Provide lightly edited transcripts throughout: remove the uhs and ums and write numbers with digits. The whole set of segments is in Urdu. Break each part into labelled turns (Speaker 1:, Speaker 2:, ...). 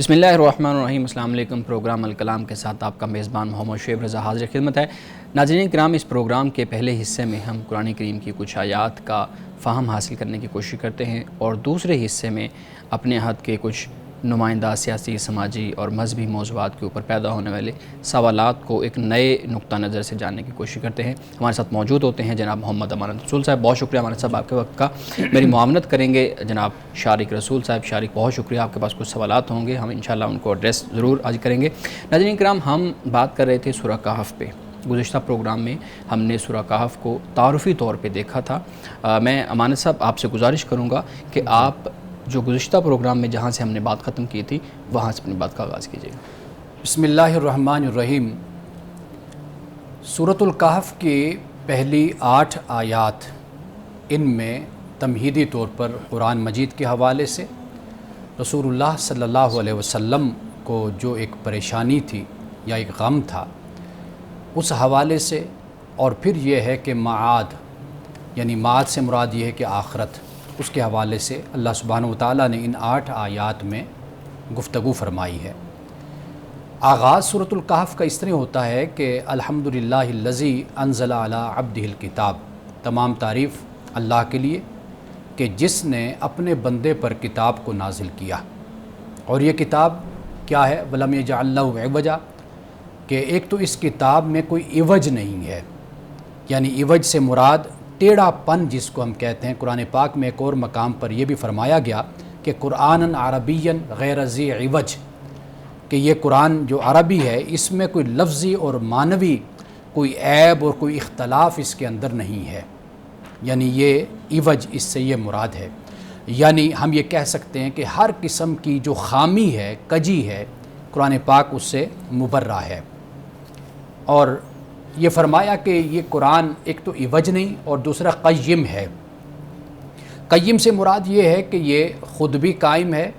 Speaker 1: بسم اللہ الرحمن الرحیم۔ السلام علیکم۔ پروگرام الکلام کے ساتھ آپ کا میزبان محمد شعیب رضا حاضر خدمت ہے۔ ناظرین کرام، اس پروگرام کے پہلے حصے میں ہم قرآن کریم کی کچھ آیات کا فہم حاصل کرنے کی کوشش کرتے ہیں، اور دوسرے حصے میں اپنے حد کے کچھ نمائندہ سیاسی، سماجی اور مذہبی موضوعات کے اوپر پیدا ہونے والے سوالات کو ایک نئے نقطہ نظر سے جاننے کی کوشش کرتے ہیں۔ ہمارے ساتھ موجود ہوتے ہیں جناب محمد امانت رسول صاحب، بہت شکریہ امانت صاحب آپ کے وقت کا۔ میری معاونت کریں گے جناب شارق رسول صاحب۔ شارق بہت شکریہ، آپ کے پاس کچھ سوالات ہوں گے، ہم انشاءاللہ ان کو ایڈریس ضرور آج کریں گے۔ ناظرین کرام، ہم بات کر رہے تھے سورہ کہف پہ۔ گزشتہ پروگرام میں ہم نے سورہ کہف کو تعارفی طور پہ دیکھا تھا۔ میں امانت صاحب آپ سے گزارش کروں گا کہ آپ جو گزشتہ پروگرام میں جہاں سے ہم نے بات ختم کی تھی وہاں سے اپنی بات کا آغاز کیجیے گا۔
Speaker 2: بسم اللہ الرحمن الرحیم۔ سورۃ الکہف کی پہلی 8 آیات، ان میں تمہیدی طور پر قرآن مجید کے حوالے سے رسول اللہ صلی اللہ علیہ وسلم کو جو ایک پریشانی تھی یا ایک غم تھا، اس حوالے سے، اور پھر یہ ہے کہ معاد، یعنی معاد سے مراد یہ ہے کہ آخرت، اس کے حوالے سے اللہ سبحانہ وتعالیٰ نے ان 8 آیات میں گفتگو فرمائی ہے۔ آغاز سورۃ الکہف کا اس طرح ہوتا ہے کہ الحمدللہ الذی انزل علی عبدہ الکتاب، تمام تعریف اللہ کے لیے کہ جس نے اپنے بندے پر کتاب کو نازل کیا۔ اور یہ کتاب کیا ہے؟ وَلَمْ يَجْعَلْ لَهُ عِوَجًا، کہ ایک تو اس کتاب میں کوئی عوج نہیں ہے، یعنی عوج سے مراد ٹیڑھا پن جس کو ہم کہتے ہیں۔ قرآن پاک میں ایک اور مقام پر یہ بھی فرمایا گیا کہ قرآن عربی غیر ذی عوج، کہ یہ قرآن جو عربی ہے اس میں کوئی لفظی اور معنوی کوئی عیب اور کوئی اختلاف اس کے اندر نہیں ہے، یعنی یہ عوج اس سے یہ مراد ہے۔ یعنی ہم یہ کہہ سکتے ہیں کہ ہر قسم کی جو خامی ہے، کجی ہے، قرآن پاک اس سے مبرہ ہے۔ اور یہ فرمایا کہ یہ قرآن ایک تو عوج نہیں، اور دوسرا قیم ہے۔ قیم سے مراد یہ ہے کہ یہ خود بھی قائم ہے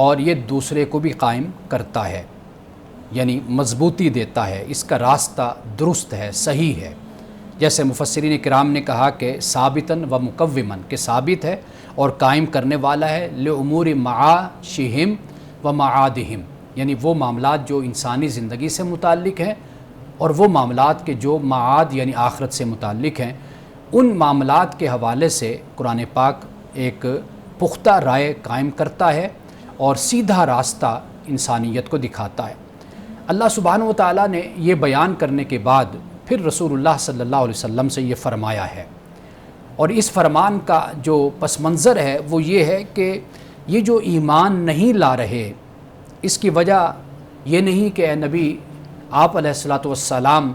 Speaker 2: اور یہ دوسرے کو بھی قائم کرتا ہے، یعنی مضبوطی دیتا ہے، اس کا راستہ درست ہے، صحیح ہے۔ جیسے مفسرین کرام نے کہا کہ ثابتاً و مقوماً، کہ ثابت ہے اور قائم کرنے والا ہے، لامور معاشہم و معادہم، یعنی وہ معاملات جو انسانی زندگی سے متعلق ہیں اور وہ معاملات کے جو معاد یعنی آخرت سے متعلق ہیں، ان معاملات کے حوالے سے قرآن پاک ایک پختہ رائے قائم کرتا ہے اور سیدھا راستہ انسانیت کو دکھاتا ہے۔ اللہ سبحانہ وتعالیٰ نے یہ بیان کرنے کے بعد پھر رسول اللہ صلی اللہ علیہ وسلم سے یہ فرمایا ہے، اور اس فرمان کا جو پس منظر ہے وہ یہ ہے کہ یہ جو ایمان نہیں لا رہے، اس کی وجہ یہ نہیں کہ اے نبی آپ علیہ الصلاۃ والسلام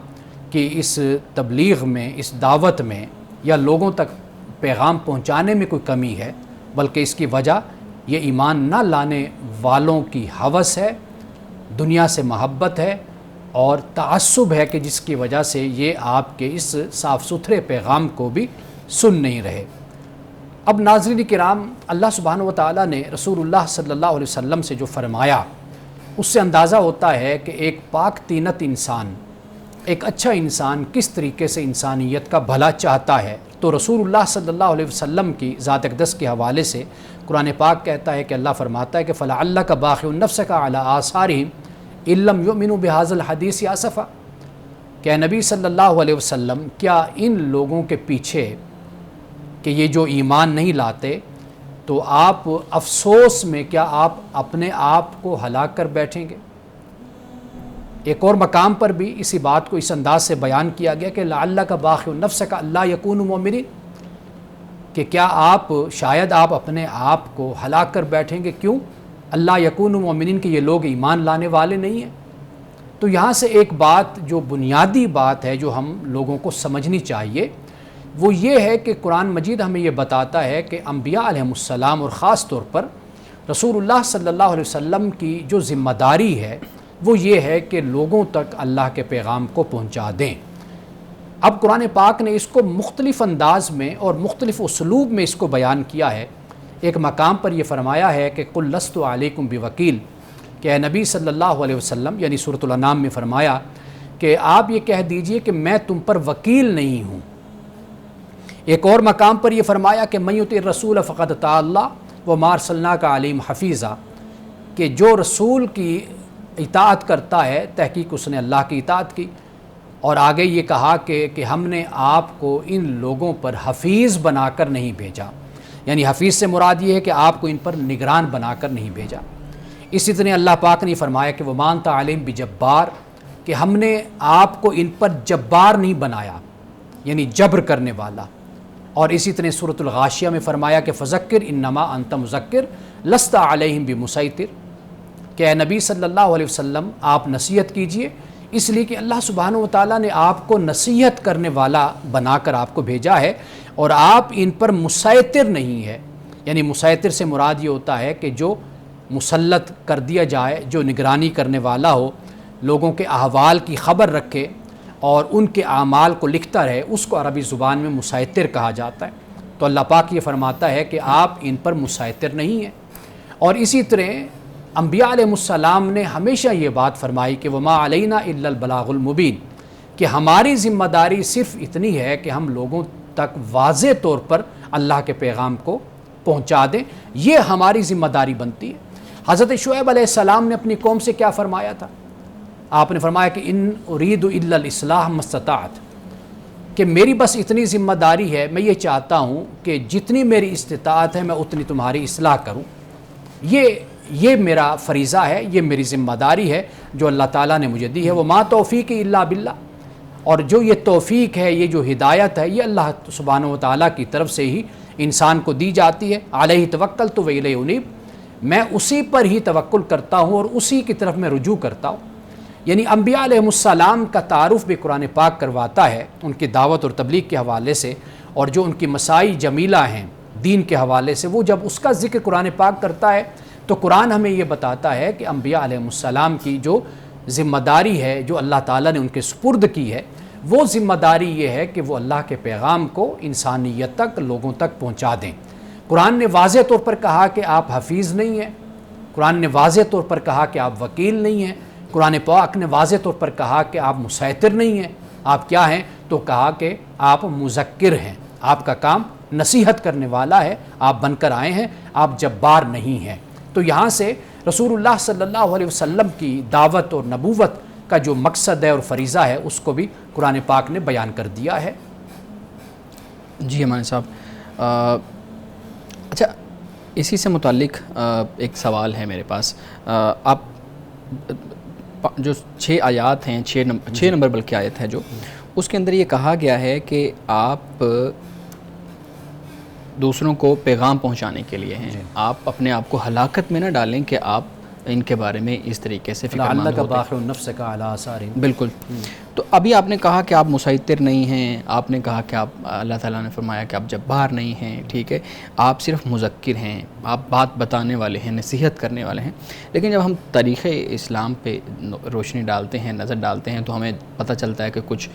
Speaker 2: کی اس تبلیغ میں، اس دعوت میں یا لوگوں تک پیغام پہنچانے میں کوئی کمی ہے، بلکہ اس کی وجہ یہ ایمان نہ لانے والوں کی ہوس ہے، دنیا سے محبت ہے اور تعصب ہے، کہ جس کی وجہ سے یہ آپ کے اس صاف ستھرے پیغام کو بھی سن نہیں رہے۔ اب ناظرین کرام، اللہ سبحانہ وتعالیٰ نے رسول اللہ صلی اللہ علیہ وسلم سے جو فرمایا، اس سے اندازہ ہوتا ہے کہ ایک پاک طینت انسان، ایک اچھا انسان کس طریقے سے انسانیت کا بھلا چاہتا ہے۔ تو رسول اللہ صلی اللہ علیہ وسلم کی ذات اقدس کے حوالے سے قرآن پاک کہتا ہے کہ اللہ فرماتا ہے کہ فَلَعَلَّكَ بَاخِعٌ نَفْسَكَ عَلَىٰ آثَارِهِمْ إِن لَّمْ يُؤْمِنُوا بِهَٰذَا الْحَدِيثِ آسَفًا، کہ نبی صلی اللہ علیہ وسلم کیا ان لوگوں کے پیچھے کہ یہ جو ایمان نہیں لاتے، تو آپ افسوس میں کیا آپ اپنے آپ کو ہلاک کر بیٹھیں گے؟ ایک اور مقام پر بھی اسی بات کو اس انداز سے بیان کیا گیا کہ لَعَلَّكَ بَاخِعٌ نَفْسَكَ أَلَّا يَكُونُوا مُؤْمِنِينَ، کہ کیا آپ شاید آپ اپنے آپ کو ہلاک کر بیٹھیں گے، کیوں؟ اللہ یکونوا مؤمنین، کہ یہ لوگ ایمان لانے والے نہیں ہیں۔ تو یہاں سے ایک بات جو بنیادی بات ہے جو ہم لوگوں کو سمجھنی چاہیے، وہ یہ ہے کہ قرآن مجید ہمیں یہ بتاتا ہے کہ انبیاء علیہم السلام اور خاص طور پر رسول اللہ صلی اللہ علیہ وسلم کی جو ذمہ داری ہے وہ یہ ہے کہ لوگوں تک اللہ کے پیغام کو پہنچا دیں۔ اب قرآن پاک نے اس کو مختلف انداز میں اور مختلف اسلوب میں اس کو بیان کیا ہے۔ ایک مقام پر یہ فرمایا ہے کہ قُلْ لَسْتُ عَلَيْكُمْ بِوَكِيلٍ، کہ اے نبی صلی اللہ علیہ وسلم، یعنی سورۃ الانعام میں فرمایا کہ آپ یہ کہہ دیجئے کہ میں تم پر وکیل نہیں ہوں۔ ایک اور مقام پر یہ فرمایا کہ مَن یُطِعِ الرَّسُولَ فَقَدْ اطاع اللَّهَ وَمَا أَرْسَلْنَاكَ عَلَیْہِمْ حَفِیظًا، کہ جو رسول کی اطاعت کرتا ہے تحقیق اس نے اللہ کی اطاعت کی، اور آگے یہ کہا کہ ہم نے آپ کو ان لوگوں پر حفیظ بنا کر نہیں بھیجا، یعنی حفیظ سے مراد یہ ہے کہ آپ کو ان پر نگران بنا کر نہیں بھیجا۔ اسی طرح اللہ پاک نے فرمایا کہ وَمَا أَنْتَ عَلَيْهِمْ بِجَبَّارٍ، کہ ہم نے آپ کو ان پر جبار نہیں بنایا، یعنی جبر کرنے والا۔ اور اسی طرح سورۃ الغاشیہ میں فرمایا کہ فَذَكِّرْ إِنَّمَا أَنْتَ مُذَكِّرٌ لَسْتَ عَلَيْهِمْ بِمُسَيْطِرٍ، کہ اے نبی صلی اللہ علیہ وسلم آپ نصیحت کیجئے، اس لیے کہ اللہ سبحانہ و تعالیٰ نے آپ کو نصیحت کرنے والا بنا کر آپ کو بھیجا ہے، اور آپ ان پر مسیطر نہیں ہے۔ یعنی مسیطر سے مراد یہ ہوتا ہے کہ جو مسلط کر دیا جائے، جو نگرانی کرنے والا ہو، لوگوں کے احوال کی خبر رکھے اور ان کے اعمال کو لکھتا رہے، اس کو عربی زبان میں مسیطر کہا جاتا ہے۔ تو اللہ پاک یہ فرماتا ہے کہ آپ ان پر مسیطر نہیں ہیں۔ اور اسی طرح انبیاء علیہ السلام نے ہمیشہ یہ بات فرمائی کہ وما علینا الا البلاغ المبین، کہ ہماری ذمہ داری صرف اتنی ہے کہ ہم لوگوں تک واضح طور پر اللہ کے پیغام کو پہنچا دیں، یہ ہماری ذمہ داری بنتی ہے۔ حضرت شعیب علیہ السلام نے اپنی قوم سے کیا فرمایا تھا؟ آپ نے فرمایا کہ ان ارید الا الاصلاح ما استطعت، کہ میری بس اتنی ذمہ داری ہے، میں یہ چاہتا ہوں کہ جتنی میری استطاعت ہے میں اتنی تمہاری اصلاح کروں۔ یہ میرا فریضہ ہے، یہ میری ذمہ داری ہے جو اللہ تعالیٰ نے مجھے دی ہے۔ وما توفیق الا باللہ، اور جو یہ توفیق ہے، یہ جو ہدایت ہے، یہ اللہ سبحانہ و تعالیٰ کی طرف سے ہی انسان کو دی جاتی ہے۔ علیہ توکلت و الیہ انیب، میں اسی پر ہی توکل کرتا ہوں اور اسی کی طرف میں رجوع کرتا ہوں۔ یعنی انبیاء علیہ السلام کا تعارف بھی قرآن پاک کرواتا ہے ان کی دعوت اور تبلیغ کے حوالے سے، اور جو ان کی مسائی جمیلہ ہیں دین کے حوالے سے، وہ جب اس کا ذکر قرآن پاک کرتا ہے تو قرآن ہمیں یہ بتاتا ہے کہ انبیاء علیہ السلام کی جو ذمہ داری ہے، جو اللہ تعالیٰ نے ان کے سپرد کی ہے، وہ ذمہ داری یہ ہے کہ وہ اللہ کے پیغام کو انسانیت تک، لوگوں تک پہنچا دیں۔ قرآن نے واضح طور پر کہا کہ آپ حفیظ نہیں ہیں، قرآن نے واضح طور پر کہا کہ آپ وکیل نہیں ہیں، قرآن پاک نے واضح طور پر کہا کہ آپ مسیطر نہیں ہیں۔ آپ کیا ہیں؟ تو کہا کہ آپ مذکر ہیں، آپ کا کام نصیحت کرنے والا ہے، آپ بن کر آئے ہیں، آپ جبار نہیں ہیں۔ تو یہاں سے رسول اللہ صلی اللہ علیہ وسلم کی دعوت اور نبوت کا جو مقصد ہے اور فریضہ ہے، اس کو بھی قرآن پاک نے بیان کر دیا ہے۔
Speaker 1: جی امان صاحب، اچھا اسی سے متعلق ایک سوال ہے میرے پاس۔ آپ جو 6 آیات ہیں، 6 نمبر بلکہ آیت ہے جو، اس کے اندر یہ کہا گیا ہے کہ آپ دوسروں کو پیغام پہنچانے کے لیے ہیں، آپ اپنے آپ کو ہلاکت میں نہ ڈالیں کہ آپ ان کے بارے میں اس طریقے سے فکر مند ہوتے ہیں۔ بالکل۔ تو ابھی آپ نے کہا کہ آپ مسیطر نہیں ہیں، آپ نے کہا کہ آپ، اللہ تعالیٰ نے فرمایا کہ آپ جبار نہیں ہیں، ٹھیک ہے، آپ صرف مذکر ہیں، آپ بات بتانے والے ہیں، نصیحت کرنے والے ہیں۔ لیکن جب ہم تاریخ اسلام پہ روشنی ڈالتے ہیں، نظر ڈالتے ہیں، تو ہمیں پتہ چلتا ہے کہ کچھ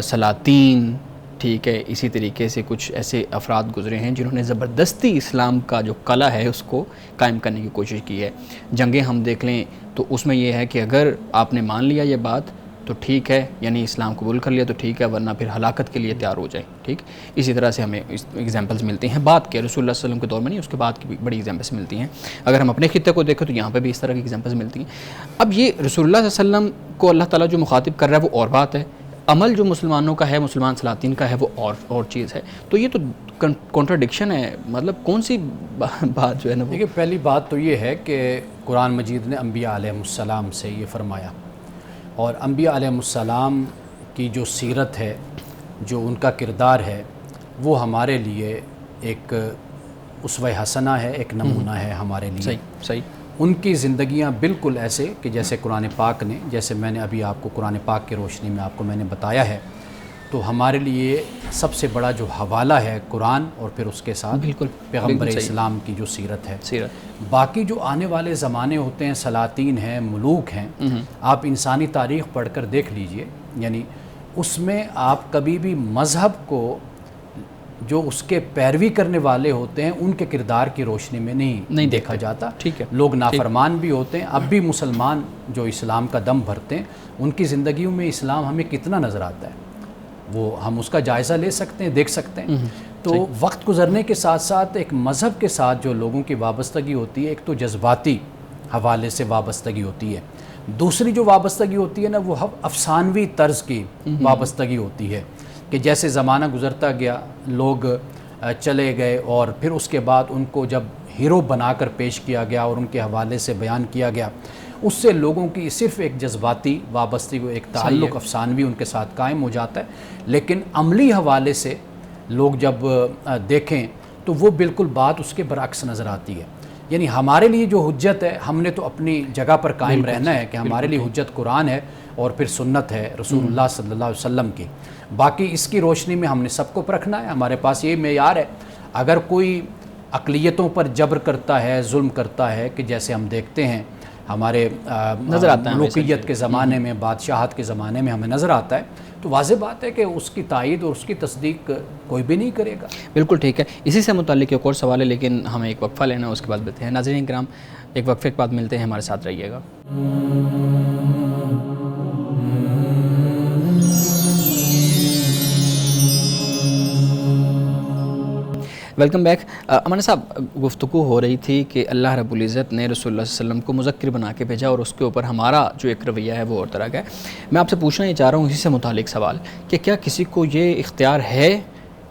Speaker 1: سلاطین، ٹھیک ہے، اسی طریقے سے کچھ ایسے افراد گزرے ہیں جنہوں نے زبردستی اسلام کا جو قلعہ ہے اس کو قائم کرنے کی کوشش کی ہے۔ جنگیں ہم دیکھ لیں تو اس میں یہ ہے کہ اگر آپ نے مان لیا یہ بات تو ٹھیک ہے، یعنی اسلام قبول کر لیا تو ٹھیک ہے، ورنہ پھر ہلاکت کے لیے تیار ہو جائے، ٹھیک۔ اسی طرح سے ہمیں ایگزامپلز ملتی ہیں بعد کے، رسول اللہ صلی اللہ علیہ وسلم کے دور میں نہیں، اس کے بعد کی بھی بڑی ایگزامپلز ملتی ہیں۔ اگر ہم اپنے خطے کو دیکھیں تو یہاں پہ بھی اس طرح کی ایگزامپلز ملتی ہیں۔ اب یہ رسول اللہ صلی اللہ علیہ وسلم کو اللہ تعالیٰ جو مخاطب کر رہا ہے وہ اور بات ہے، عمل جو مسلمانوں کا ہے، مسلمان سلاطین کا ہے، وہ اور چیز ہے۔ تو یہ تو کنٹراڈکشن ہے، مطلب کون سی بات جو ہے نا وہ؟
Speaker 2: دیکھیے، پہلی بات تو یہ ہے کہ قرآن مجید نے انبیاء علیہ السلام سے یہ فرمایا، اور انبیاء علیہ السلام کی جو سیرت ہے، جو ان کا کردار ہے، وہ ہمارے لیے ایک اسوہ حسنہ ہے، ایک نمونہ ہے ہمارے لیے۔
Speaker 1: صحیح۔
Speaker 2: ان کی زندگیاں بالکل ایسے کہ جیسے قرآن پاک نے، جیسے میں نے ابھی آپ کو قرآن پاک کی روشنی میں آپ کو میں نے بتایا ہے، تو ہمارے لیے سب سے بڑا جو حوالہ ہے قرآن، اور پھر اس کے ساتھ
Speaker 1: بالکل
Speaker 2: پیغمبر اسلام کی جو سیرت ہے۔ باقی جو آنے والے زمانے ہوتے ہیں، سلاطین ہیں، ملوک ہیں، آپ انسانی تاریخ پڑھ کر دیکھ لیجئے، یعنی اس میں آپ کبھی بھی مذہب کو، جو اس کے پیروی کرنے والے ہوتے ہیں، ان کے کردار کی روشنی میں نہیں دیکھا جاتا۔
Speaker 1: ٹھیک ہے،
Speaker 2: لوگ نافرمان بھی ہوتے ہیں، اب بھی مسلمان جو اسلام کا دم بھرتے ہیں، ان کی زندگیوں میں اسلام ہمیں کتنا نظر آتا ہے، وہ ہم اس کا جائزہ لے سکتے ہیں، دیکھ سکتے ہیں۔ تو وقت گزرنے کے ساتھ ساتھ ایک مذہب کے ساتھ جو لوگوں کی وابستگی ہوتی ہے، ایک تو جذباتی حوالے سے وابستگی ہوتی ہے. دوسری جو وابستگی ہوتی ہے نا وہ افسانوی طرز کی وابستگی ہوتی ہے کہ جیسے زمانہ گزرتا گیا، لوگ چلے گئے اور پھر اس کے بعد ان کو جب ہیرو بنا کر پیش کیا گیا اور ان کے حوالے سے بیان کیا گیا، اس سے لوگوں کی صرف ایک جذباتی وابستگی، ایک تعلق افسانوی ان کے ساتھ قائم ہو جاتا ہے. لیکن عملی حوالے سے لوگ جب دیکھیں تو وہ بالکل بات اس کے برعکس نظر آتی ہے. یعنی ہمارے لیے جو حجت ہے، ہم نے تو اپنی جگہ پر قائم رہنا ہے کہ ہمارے لیے حجت قرآن ہے اور پھر سنت ہے رسول اللہ صلی اللہ علیہ وسلم کی. باقی اس کی روشنی میں ہم نے سب کو پرکھنا ہے. ہمارے پاس یہ معیار ہے. اگر کوئی اقلیتوں پر جبر کرتا ہے، ظلم کرتا ہے، کہ جیسے ہم دیکھتے ہیں ہمارے ملوکیت کے زمانے میں، بادشاہت کے زمانے میں ہمیں نظر آتا ہے، تو واضح بات ہے کہ اس کی تائید اور اس کی تصدیق کوئی بھی نہیں کرے گا.
Speaker 1: بالکل ٹھیک ہے. اسی سے متعلق ایک اور سوال ہے، لیکن ہمیں ایک وقفہ لینا ہے، اس کے بعد بولتے ہیں. ناظرین کرام، ایک وقفے کے بعد ملتے ہیں، ہمارے ساتھ رہیے گا. Welcome back. امانا صاحب، گفتگو ہو رہی تھی کہ اللہ رب العزت نے رسول اللہ صلی اللہ علیہ وسلم کو مذکر بنا کے بھیجا اور اس کے اوپر ہمارا جو ایک رویہ ہے وہ اور طرح کا ہے. میں آپ سے پوچھنا یہ چاہ رہا ہوں اسی سے متعلق سوال کہ کیا کسی کو یہ اختیار ہے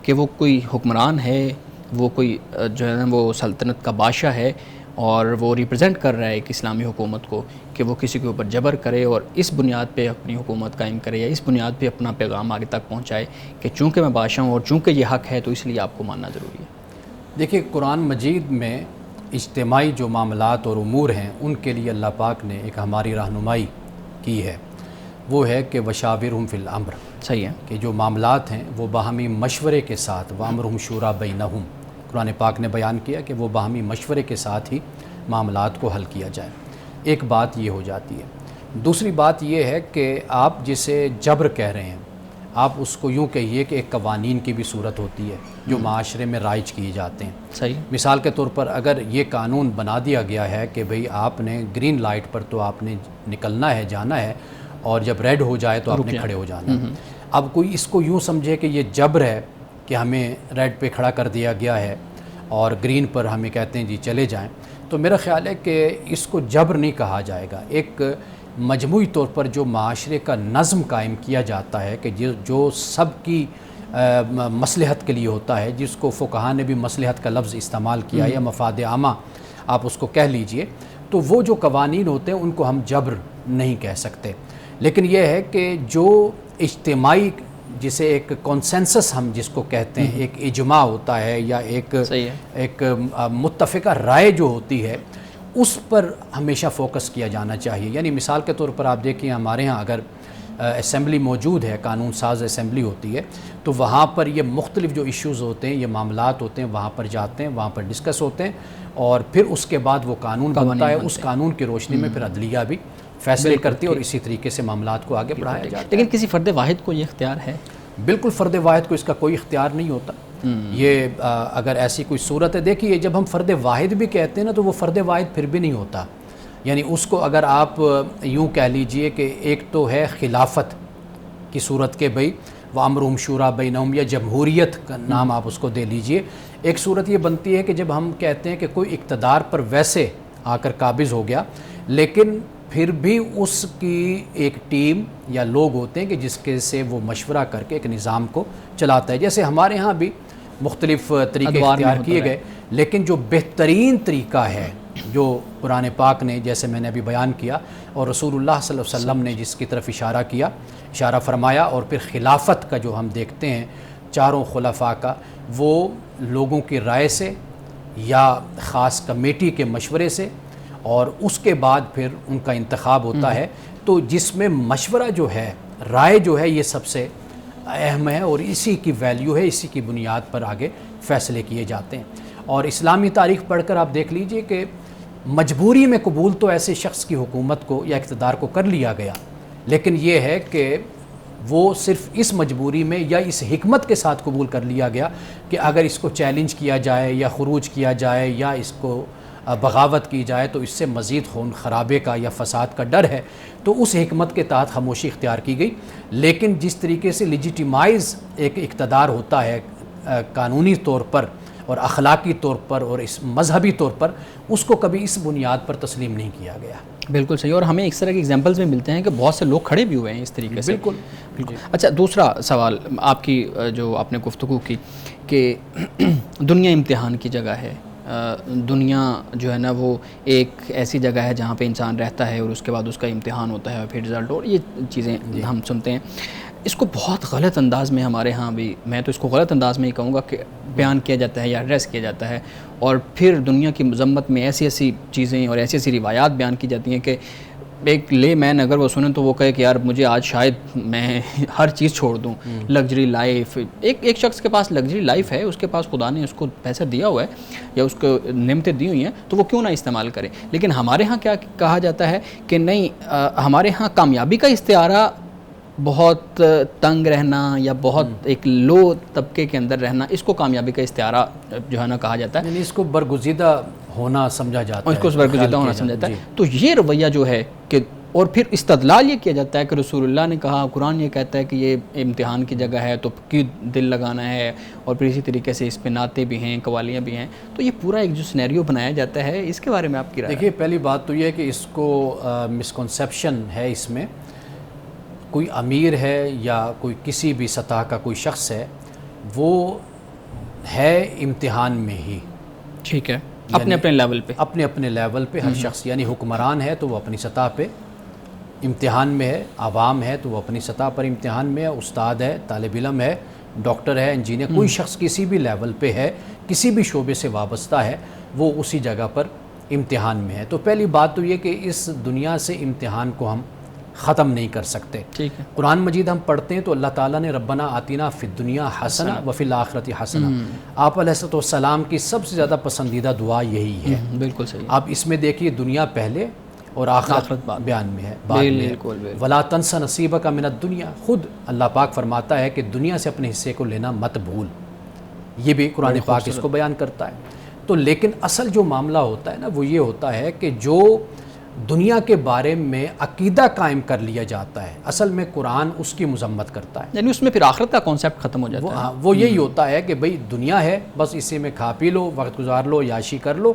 Speaker 1: کہ وہ کوئی حکمران ہے، وہ کوئی جو ہے نا وہ سلطنت کا بادشاہ ہے اور وہ ریپرزینٹ کر رہا ہے ایک اسلامی حکومت کو، کہ وہ کسی کے اوپر جبر کرے اور اس بنیاد پہ اپنی حکومت قائم کرے یا اس بنیاد پہ اپنا پیغام آگے تک پہنچائے کہ چونکہ میں بادشاہ ہوں اور چونکہ یہ حق ہے تو اس لیے آپ کو ماننا ضروری ہے؟
Speaker 2: دیکھیے، قرآن مجید میں اجتماعی جو معاملات اور امور ہیں ان کے لیے اللہ پاک نے ایک ہماری رہنمائی کی ہے. وہ ہے کہ وشاورہم فی الامر.
Speaker 1: صحیح ہے
Speaker 2: کہ جو معاملات ہیں وہ باہمی مشورے کے ساتھ، وامرہم شورا بینہم، قرآن پاک نے بیان کیا کہ وہ باہمی مشورے کے ساتھ ہی معاملات کو حل کیا جائے. ایک بات یہ ہو جاتی ہے. دوسری بات یہ ہے کہ آپ جسے جبر کہہ رہے ہیں، آپ اس کو یوں کہیے کہ ایک قوانین کی بھی صورت ہوتی ہے جو معاشرے میں رائج کیے جاتے ہیں.
Speaker 1: صحیح.
Speaker 2: مثال کے طور پر اگر یہ قانون بنا دیا گیا ہے کہ بھئی آپ نے گرین لائٹ پر تو آپ نے نکلنا ہے، جانا ہے، اور جب ریڈ ہو جائے تو آپ نے کھڑے ہو جانا ہے. اب کوئی اس کو یوں سمجھے کہ یہ جبر ہے کہ ہمیں ریڈ پہ کھڑا کر دیا گیا ہے اور گرین پر ہمیں کہتے ہیں جی چلے جائیں، تو میرا خیال ہے کہ اس کو جبر نہیں کہا جائے گا. ایک مجموعی طور پر جو معاشرے کا نظم قائم کیا جاتا ہے کہ جو سب کی مصلحت کے لیے ہوتا ہے، جس کو فقہاء نے بھی مصلحت کا لفظ استعمال کیا یا مفاد عامہ آپ اس کو کہہ لیجئے، تو وہ جو قوانین ہوتے ہیں ان کو ہم جبر نہیں کہہ سکتے. لیکن یہ ہے کہ جو اجتماعی، جسے ایک کونسنسس ہم جس کو کہتے ہیں، ایک اجماع ہوتا ہے یا ایک متفقہ رائے جو ہوتی ہے، اس پر ہمیشہ فوکس کیا جانا چاہیے. یعنی مثال کے طور پر آپ دیکھیں، ہمارے ہاں اگر اسمبلی موجود ہے، قانون ساز اسمبلی ہوتی ہے، تو وہاں پر یہ مختلف جو ایشوز ہوتے ہیں، یہ معاملات ہوتے ہیں، وہاں پر جاتے ہیں، وہاں پر ڈسکس ہوتے ہیں، اور پھر اس کے بعد وہ قانون بنتا ہے. اس قانون کی روشنی میں پھر عدلیہ بھی فیصلے کرتی ہے اور اسی طریقے سے معاملات کو آگے بڑھایا جاتا ہے.
Speaker 1: لیکن کسی فرد واحد کو یہ اختیار ہے؟
Speaker 2: بالکل، فرد واحد کو اس کا کوئی اختیار نہیں ہوتا. یہ اگر ایسی کوئی صورت ہے، دیکھیے جب ہم فرد واحد بھی کہتے ہیں نا تو وہ فرد واحد پھر بھی نہیں ہوتا. یعنی اس کو اگر آپ یوں کہہ لیجئے کہ ایک تو ہے خلافت کی صورت کے بھئی وامرہم شورا بینہم، یا جمہوریت کا نام آپ اس کو دے لیجئے. ایک صورت یہ بنتی ہے کہ جب ہم کہتے ہیں کہ کوئی اقتدار پر ویسے آ کر قابض ہو گیا، لیکن پھر بھی اس کی ایک ٹیم یا لوگ ہوتے ہیں کہ جس کے سے وہ مشورہ کر کے ایک نظام کو چلاتا ہے. جیسے ہمارے ہاں بھی مختلف طریقے اختیار کیے گئے، لیکن جو بہترین طریقہ ہے جو قرآن پاک نے، جیسے میں نے ابھی بیان کیا، اور رسول اللہ صلی اللہ علیہ وسلم نے جس کی طرف اشارہ فرمایا، اور پھر خلافت کا جو ہم دیکھتے ہیں چاروں خلفاء کا، وہ لوگوں کی رائے سے یا خاص کمیٹی کے مشورے سے، اور اس کے بعد پھر ان کا انتخاب ہوتا ہے. تو جس میں مشورہ جو ہے، رائے جو ہے، یہ سب سے اہم ہے اور اسی کی ویلیو ہے، اسی کی بنیاد پر آگے فیصلے کیے جاتے ہیں. اور اسلامی تاریخ پڑھ کر آپ دیکھ لیجئے کہ مجبوری میں قبول تو ایسے شخص کی حکومت کو یا اقتدار کو کر لیا گیا، لیکن یہ ہے کہ وہ صرف اس مجبوری میں یا اس حکمت کے ساتھ قبول کر لیا گیا کہ اگر اس کو چیلنج کیا جائے یا خروج کیا جائے یا اس کو بغاوت کی جائے تو اس سے مزید خون خرابے کا یا فساد کا ڈر ہے. تو اس حکمت کے تحت خاموشی اختیار کی گئی. لیکن جس طریقے سے لیجیٹیمائز ایک اقتدار ہوتا ہے قانونی طور پر، اور اخلاقی طور پر اور اس مذہبی طور پر اس کو کبھی اس بنیاد پر تسلیم نہیں کیا گیا.
Speaker 1: بالکل صحیح. اور ہمیں اس طرح کے ایگزامپلز بھی ملتے ہیں کہ بہت سے لوگ کھڑے بھی ہوئے ہیں اس طریقے سے.
Speaker 2: بالکل.
Speaker 1: اچھا دوسرا سوال آپ کی جو آپ نے گفتگو کی کہ دنیا امتحان کی جگہ ہے. دنیا جو ہے نا وہ ایک ایسی جگہ ہے جہاں پہ انسان رہتا ہے اور اس کے بعد اس کا امتحان ہوتا ہے اور پھر رزلٹ, اور یہ چیزیں ہم سنتے ہیں. اس کو بہت غلط انداز میں ہمارے ہاں بھی, میں تو اس کو غلط انداز میں ہی کہوں گا کہ بیان کیا جاتا ہے یا ایڈریس کیا جاتا ہے, اور پھر دنیا کی مذمت میں ایسی ایسی چیزیں اور ایسی ایسی روایات بیان کی جاتی ہیں کہ ایک لے مین اگر وہ سنیں تو وہ کہے کہ یار مجھے آج شاید میں ہر چیز چھوڑ دوں, لگژری لائف. ایک شخص کے پاس لگژری لائف ہے, اس کے پاس خدا نے اس کو پیسہ دیا ہوا ہے یا اس کو نعمتیں دی ہوئی ہیں, تو وہ کیوں نہ استعمال کرے. لیکن ہمارے ہاں کیا کہا جاتا ہے کہ نہیں, ہمارے ہاں کامیابی کا استعارہ بہت تنگ رہنا یا بہت ایک لو طبقے کے اندر رہنا, اس کو کامیابی کا استعارہ جو ہے نا کہا جاتا ہے.
Speaker 2: یعنی اس کو برگزیدہ ہونا سمجھا جاتا ہے,
Speaker 1: اس کو برگزیدہ ہونا سمجھا جاتا ہے. تو یہ رویہ جو ہے کہ, اور پھر استدلال یہ کیا جاتا ہے کہ رسول اللہ نے کہا, قرآن یہ کہتا ہے کہ یہ امتحان کی جگہ ہے تو کیوں دل لگانا ہے, اور پھر اسی طریقے سے اس پہ نعتیں بھی ہیں, قوالیاں بھی ہیں. تو یہ پورا ایک جو سینیریو بنایا جاتا ہے, اس کے بارے میں آپ کی رائے؟
Speaker 2: دیکھیے پہلی بات تو یہ ہے کہ اس کو مسکنسیپشن ہے, اس میں کوئی امیر ہے یا کوئی کسی بھی سطح کا کوئی شخص ہے, وہ ہے امتحان میں ہی.
Speaker 1: ٹھیک ہے, اپنے اپنے لیول پہ,
Speaker 2: اپنے لیول پہ ہر شخص, یعنی حکمران ہے تو وہ اپنی سطح پہ امتحان میں ہے, عوام ہے تو وہ اپنی سطح پر امتحان میں ہے, استاد ہے, طالب علم ہے, ڈاکٹر ہے, انجینئر, کوئی شخص کسی بھی لیول پہ ہے, کسی بھی شعبے سے وابستہ ہے, وہ اسی جگہ پر امتحان میں ہے. تو پہلی بات تو یہ کہ اس دنیا سے امتحان کو ہم ختم نہیں کر سکتے.
Speaker 1: ٹھیک ہے.
Speaker 2: قرآن مجید ہم پڑھتے ہیں تو اللہ تعالیٰ نے ربنا آتینا فی الدنیا حسنہ وفی الآخرۃ حسنہ, آپ علیہ السلام کی سب سے زیادہ پسندیدہ دعا یہی ہے.
Speaker 1: بالکل صحیح.
Speaker 2: آپ اس میں دیکھیے دنیا پہلے اور آخرت بیان میں ہے, بعد میں. ولا تنس نصیبک من الدنیا, خود اللہ پاک فرماتا ہے کہ دنیا سے اپنے حصے کو لینا مت بھول. یہ بھی قرآن پاک اس کو بیان کرتا ہے. تو لیکن اصل جو معاملہ ہوتا ہے نا, وہ یہ ہوتا ہے کہ جو دنیا کے بارے میں عقیدہ قائم کر لیا جاتا ہے, اصل میں قرآن اس کی مذمت کرتا ہے.
Speaker 1: یعنی اس میں پھر آخرت کا کانسیپٹ ختم ہو جاتا ہے.
Speaker 2: وہ یہی ہوتا ہے کہ بھئی دنیا ہے, بس اسی میں کھا پی لو, وقت گزار لو, عیاشی کر لو,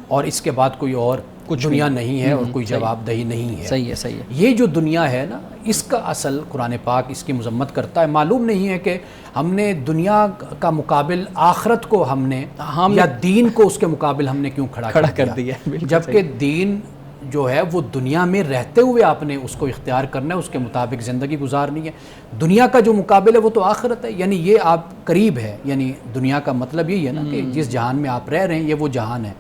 Speaker 2: اور اس کے بعد کوئی اور کچھ دنیا نہیں ہے اور کوئی جواب دہی نہیں ہے.
Speaker 1: صحیح ہے, صحیح ہے.
Speaker 2: یہ جو دنیا ہے نا, اس کا اصل قرآن پاک اس کی مذمت کرتا ہے. معلوم نہیں ہے کہ ہم نے دنیا کا مقابل آخرت کو ہم نے یا دین کو اس کے مقابل ہم نے کیوں کھڑا کر دیا, جبکہ دین جو ہے وہ دنیا میں رہتے ہوئے آپ نے اس کو اختیار کرنا ہے, اس کے مطابق زندگی گزارنی ہے. دنیا کا جو مقابل ہے وہ تو آخرت ہے, یعنی یہ آپ قریب ہے. یعنی دنیا کا مطلب یہی ہے نا کہ جس جہان میں آپ رہ رہے ہیں یہ وہ جہان ہے,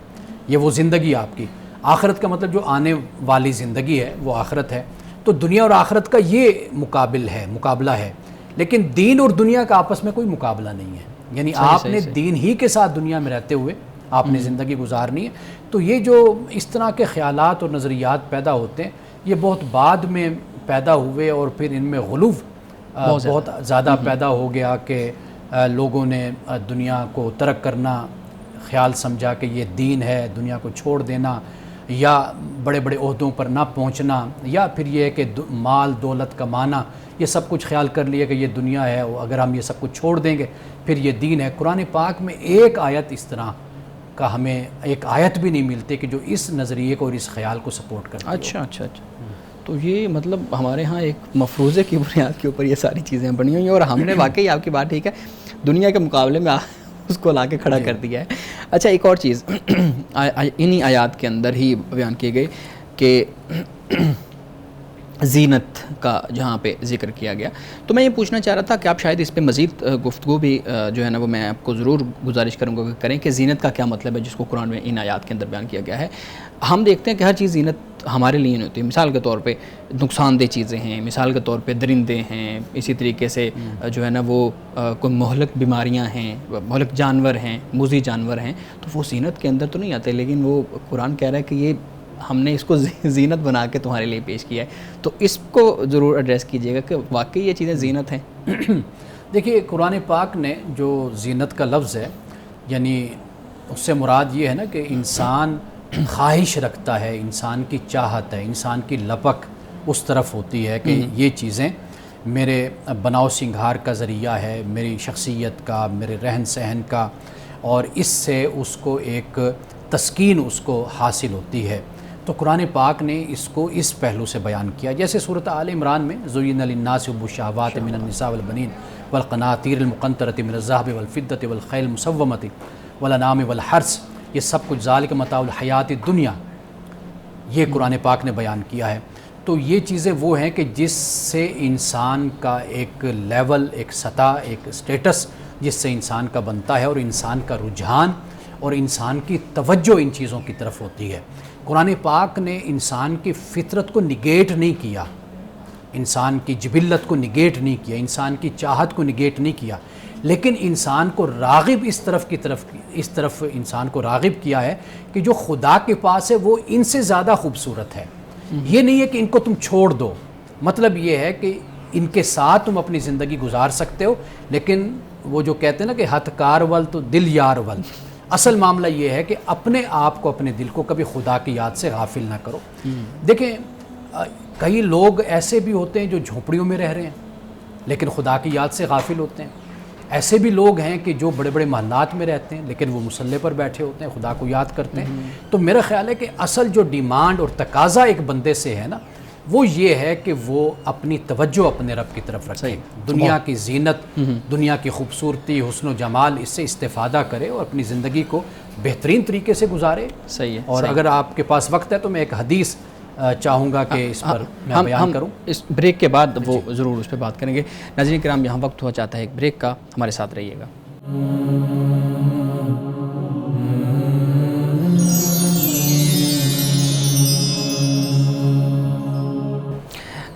Speaker 2: یہ وہ زندگی آپ کی. آخرت کا مطلب جو آنے والی زندگی ہے وہ آخرت ہے. تو دنیا اور آخرت کا یہ مقابلہ ہے. لیکن دین اور دنیا کا آپس میں کوئی مقابلہ نہیں ہے. یعنی آپ نے دین ہی کے ساتھ دنیا میں رہتے ہوئے آپ نے زندگی گزارنی ہے. تو یہ جو اس طرح کے خیالات اور نظریات پیدا ہوتے ہیں, یہ بہت بعد میں پیدا ہوئے, اور پھر ان میں غلو بہت زیادہ پیدا ہو گیا کہ لوگوں نے دنیا کو ترک کرنا خیال سمجھا کہ یہ دین ہے, دنیا کو چھوڑ دینا یا بڑے بڑے عہدوں پر نہ پہنچنا, یا پھر یہ کہ مال دولت کمانا, یہ سب کچھ خیال کر لیا کہ یہ دنیا ہے, اگر ہم یہ سب کچھ چھوڑ دیں گے پھر یہ دین ہے. قرآن پاک میں ایک آیت اس طرح کا ہمیں ایک آیت بھی نہیں ملتی کہ جو اس نظریے کو اور اس خیال کو سپورٹ کرتی.
Speaker 1: اچھا. تو یہ مطلب ہمارے ہاں ایک مفروضے کی بنیاد کے اوپر یہ ساری چیزیں بنی ہوئی ہیں, اور ہم نے واقعی آپ کی بات ٹھیک ہے, دنیا کے مقابلے میں اس کو لا کے کھڑا کر دیا ہے. اچھا ایک اور چیز انہی آیات کے اندر ہی بیان کی گئی کہ زینت کا جہاں پہ ذکر کیا گیا, تو میں یہ پوچھنا چاہ رہا تھا کہ آپ شاید اس پہ مزید گفتگو بھی جو ہے نا وہ میں آپ کو ضرور گزارش کروں گا کہ کریں کہ زینت کا کیا مطلب ہے جس کو قرآن میں ان آیات کے اندر بیان کیا گیا ہے. ہم دیکھتے ہیں کہ ہر چیز زینت ہمارے لیے نہیں ہوتی. مثال کے طور پہ نقصان دہ چیزیں ہیں, مثال کے طور پہ درندے ہیں, اسی طریقے سے جو ہے نا وہ کوئی مہلک بیماریاں ہیں, مہلک جانور ہیں, موذی جانور ہیں, تو وہ زینت کے اندر تو نہیں آتے. لیکن وہ قرآن کہہ رہا ہے کہ یہ ہم نے اس کو زینت بنا کے تمہارے لیے پیش کیا ہے. تو اس کو ضرور ایڈریس کیجیے گا کہ واقعی یہ چیزیں زینت ہیں.
Speaker 2: دیکھیے قرآن پاک نے جو زینت کا لفظ ہے, یعنی اس سے مراد یہ ہے نا کہ انسان خواہش رکھتا ہے, انسان کی چاہت ہے, انسان کی لپک اس طرف ہوتی ہے کہ یہ چیزیں میرے بناؤ سنگھار کا ذریعہ ہے, میری شخصیت کا, میرے رہن سہن کا, اور اس سے اس کو ایک تسکین اس کو حاصل ہوتی ہے۔ تو قرآن پاک نے اس کو اس پہلو سے بیان کیا، جیسے سورۃ آل عمران میں زُیِّنَ لِلنَّاسِ حُبُّ الشَّهَوَاتِ مِنَ النِّسَاءِ وَالْبَنِينَ وَالْقَنَاطِيرِ الْمُقَنطَرَةِ مِنَ الذَّهَبِ وَالْفِضَّةِ وَالْخَيْلِ الْمُسَوَّمَةِ وَالْأَنْعَامِ وَالْحَرْثِ، یہ سب کچھ ذَلِکَ مَتَاعُ الْحَیَاۃِ الدُّنْیَا، یہ قرآن پاک نے بیان کیا ہے۔ تو یہ چیزیں وہ ہیں کہ جس سے انسان کا ایک لیول، ایک سطح، ایک سٹیٹس جس سے انسان کا بنتا ہے، اور انسان کا رجحان اور انسان کی توجہ ان چیزوں کی طرف ہوتی ہے۔ قرآن پاک نے انسان کی فطرت کو نگیٹ نہیں کیا، انسان کی جبلت کو نگیٹ نہیں کیا، انسان کی چاہت کو نگیٹ نہیں کیا، لیکن انسان کو راغب اس طرف انسان کو راغب کیا ہے کہ جو خدا کے پاس ہے وہ ان سے زیادہ خوبصورت ہے۔ یہ نہیں ہے کہ ان کو تم چھوڑ دو، مطلب یہ ہے کہ ان کے ساتھ تم اپنی زندگی گزار سکتے ہو، لیکن وہ جو کہتے ہیں نا کہ ہتھ کار ول تو دل یار ول، اصل معاملہ یہ ہے کہ اپنے آپ کو، اپنے دل کو کبھی خدا کی یاد سے غافل نہ کرو۔ دیکھیں کئی لوگ ایسے بھی ہوتے ہیں جو جھونپڑیوں میں رہ رہے ہیں لیکن خدا کی یاد سے غافل ہوتے ہیں، ایسے بھی لوگ ہیں کہ جو بڑے بڑے محلات میں رہتے ہیں لیکن وہ مصلے پر بیٹھے ہوتے ہیں، خدا کو یاد کرتے ہیں۔ تو میرا خیال ہے کہ اصل جو ڈیمانڈ اور تقاضا ایک بندے سے ہے نا، وہ یہ ہے کہ وہ اپنی توجہ اپنے رب کی طرف رکھے، دنیا کی زینت، دنیا کی خوبصورتی، حسن و جمال، اس سے استفادہ کرے اور اپنی زندگی کو بہترین طریقے سے گزارے۔
Speaker 1: صحیح ہے۔
Speaker 2: اور اگر آپ کے پاس وقت ہے تو میں ایک حدیث چاہوں گا کہ اس پر میں بیان کروں۔
Speaker 1: اس بریک کے بعد وہ ضرور اس پہ بات کریں گے۔ ناظرین کرام، یہاں وقت ہوا چاہتا ہے ایک بریک کا، ہمارے ساتھ رہیے گا۔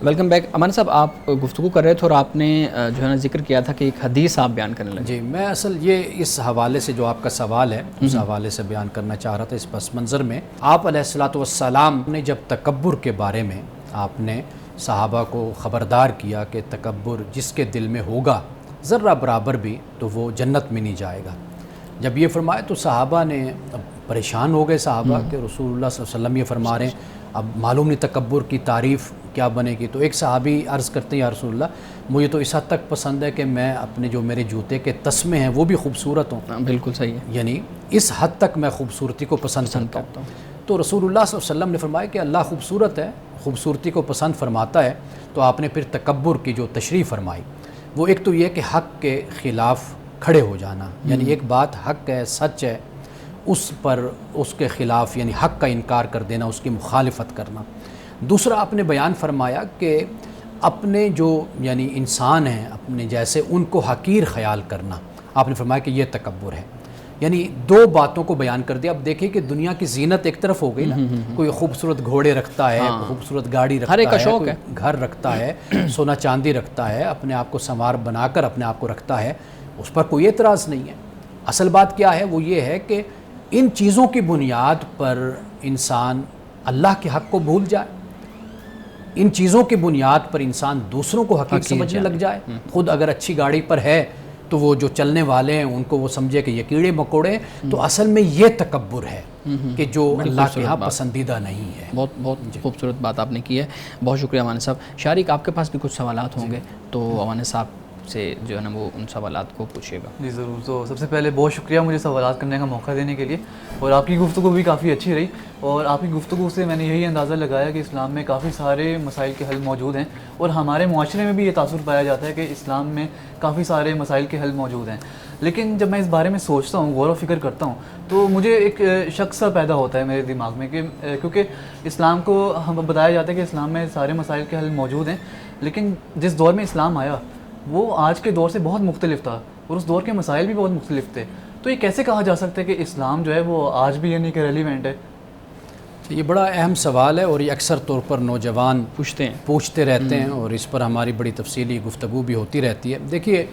Speaker 1: Welcome back. امان صاحب، آپ گفتگو کر رہے تھے اور آپ نے جو ہے نا ذکر کیا تھا کہ ایک حدیث آپ بیان کرنے لگے۔
Speaker 2: جی، میں اصل یہ اس حوالے سے جو آپ کا سوال ہے اس حوالے سے بیان کرنا چاہ رہا تھا۔ اس پس منظر میں آپ علیہ الصلاۃ والسلام نے جب تکبر کے بارے میں آپ نے صحابہ کو خبردار کیا کہ تکبر جس کے دل میں ہوگا ذرہ برابر بھی تو وہ جنت میں نہیں جائے گا، جب یہ فرمایا تو صحابہ نے پریشان ہو گئے، صحابہ کہ رسول اللہ صلی اللہ علیہ وسلم یہ فرما رہے ہیں، اب معلوم نہیں تکبر کی تعریف کیا بنے گی۔ تو ایک صحابی عرض کرتے ہیں، یا رسول اللہ مجھے تو اس حد تک پسند ہے کہ میں اپنے جو میرے جوتے کے تسمے ہیں وہ بھی خوبصورت ہوں۔
Speaker 1: بالکل صحیح ہے،
Speaker 2: یعنی اس حد تک میں خوبصورتی کو پسند کرتا ہوں۔ تو رسول اللہ صلی اللہ علیہ وسلم نے فرمایا کہ اللہ خوبصورت ہے، خوبصورتی کو پسند فرماتا ہے۔ تو آپ نے پھر تکبر کی جو تشریح فرمائی وہ ایک تو یہ کہ حق کے خلاف کھڑے ہو جانا، یعنی ایک بات حق ہے، سچ ہے، اس پر اس کے خلاف یعنی حق کا انکار کر دینا، اس کی مخالفت کرنا۔ دوسرا آپ نے بیان فرمایا کہ اپنے جو یعنی انسان ہیں اپنے جیسے ان کو حقیر خیال کرنا، آپ نے فرمایا کہ یہ تکبر ہے۔ یعنی دو باتوں کو بیان کر دیا۔ اب دیکھیں کہ دنیا کی زینت ایک طرف ہو گئی نا، کوئی خوبصورت گھوڑے رکھتا ہے، خوبصورت گاڑی رکھتا ہے، کوئی گھر رکھتا ہے، سونا چاندی رکھتا ہے، اپنے آپ کو سنوار بنا کر اپنے آپ کو رکھتا ہے، اس پر کوئی اعتراض نہیں ہے۔ اصل بات کیا ہے وہ یہ ہے کہ ان چیزوں کی بنیاد پر انسان اللہ کے حق کو بھول جائے، ان چیزوں کی بنیاد پر انسان دوسروں کو حقیق سمجھنے لگ جائے۔ خود اگر اچھی گاڑی پر ہے تو وہ جو چلنے والے ہیں ان کو وہ سمجھے کہ یہ کیڑے مکوڑے، تو اصل میں یہ تکبر ہے کہ جو اللہ کے ہاں پسندیدہ نہیں ہے۔
Speaker 1: بہت خوبصورت بات آپ نے کی ہے، بہت شکریہ امان صاحب۔ شارق، آپ کے پاس بھی کچھ سوالات ہوں گے تو امان صاحب سے جو ہے نا وہ ان سوالات کو پوچھیے گا۔
Speaker 3: جی ضرور۔ تو سب سے پہلے بہت شکریہ مجھے سوالات کرنے کا موقع دینے کے لیے، اور آپ کی گفتگو بھی کافی اچھی رہی، اور آپ کی گفتگو سے میں نے یہی اندازہ لگایا کہ اسلام میں کافی سارے مسائل کے حل موجود ہیں، اور ہمارے معاشرے میں بھی یہ تاثر پایا جاتا ہے کہ اسلام میں کافی سارے مسائل کے حل موجود ہیں۔ لیکن جب میں اس بارے میں سوچتا ہوں، غور و فکر کرتا ہوں، تو مجھے ایک شک سا پیدا ہوتا ہے میرے دماغ میں کہ کیونکہ اسلام کو ہم بتایا جاتا ہے کہ اسلام میں سارے مسائل کے حل موجود ہیں، لیکن جس دور میں اسلام آیا وہ آج کے دور سے بہت مختلف تھا، اور اس دور کے مسائل بھی بہت مختلف تھے۔ تو یہ کیسے کہا جا سکتا ہے کہ اسلام جو ہے وہ آج بھی یعنی کہ ریلیونٹ ہے؟
Speaker 2: یہ بڑا اہم سوال ہے، اور یہ اکثر طور پر نوجوان پوچھتے رہتے ہیں، اور اس پر ہماری بڑی تفصیلی گفتگو بھی ہوتی رہتی ہے۔ دیکھیے،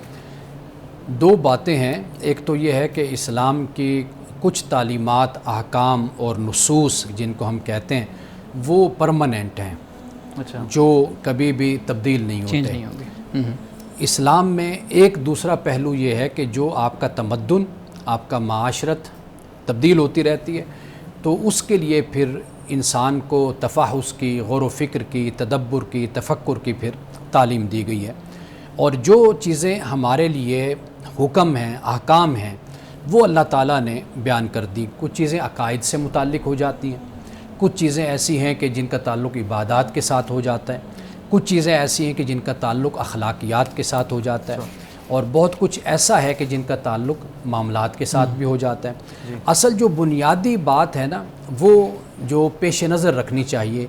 Speaker 2: دو باتیں ہیں، ایک تو یہ ہے کہ اسلام کی کچھ تعلیمات، احکام اور نصوص جن کو ہم کہتے ہیں وہ پرماننٹ ہیں،
Speaker 3: اچھا،
Speaker 2: جو کبھی بھی تبدیل نہیں ہوتے۔ اسلام میں ایک دوسرا پہلو یہ ہے کہ جو آپ کا تمدن، آپ کا معاشرت تبدیل ہوتی رہتی ہے، تو اس کے لیے پھر انسان کو تفحص کی، غور و فکر کی، تدبر کی، تفکر کی پھر تعلیم دی گئی ہے۔ اور جو چیزیں ہمارے لیے حکم ہیں، احکام ہیں، وہ اللہ تعالیٰ نے بیان کر دی۔ کچھ چیزیں عقائد سے متعلق ہو جاتی ہیں، کچھ چیزیں ایسی ہیں کہ جن کا تعلق عبادات کے ساتھ ہو جاتا ہے، کچھ چیزیں ایسی ہیں کہ جن کا تعلق اخلاقیات کے ساتھ ہو جاتا ہے، اور بہت کچھ ایسا ہے کہ جن کا تعلق معاملات کے ساتھ بھی ہو جاتا ہے۔ اصل جو بنیادی بات ہے نا، وہ جو پیش نظر رکھنی چاہیے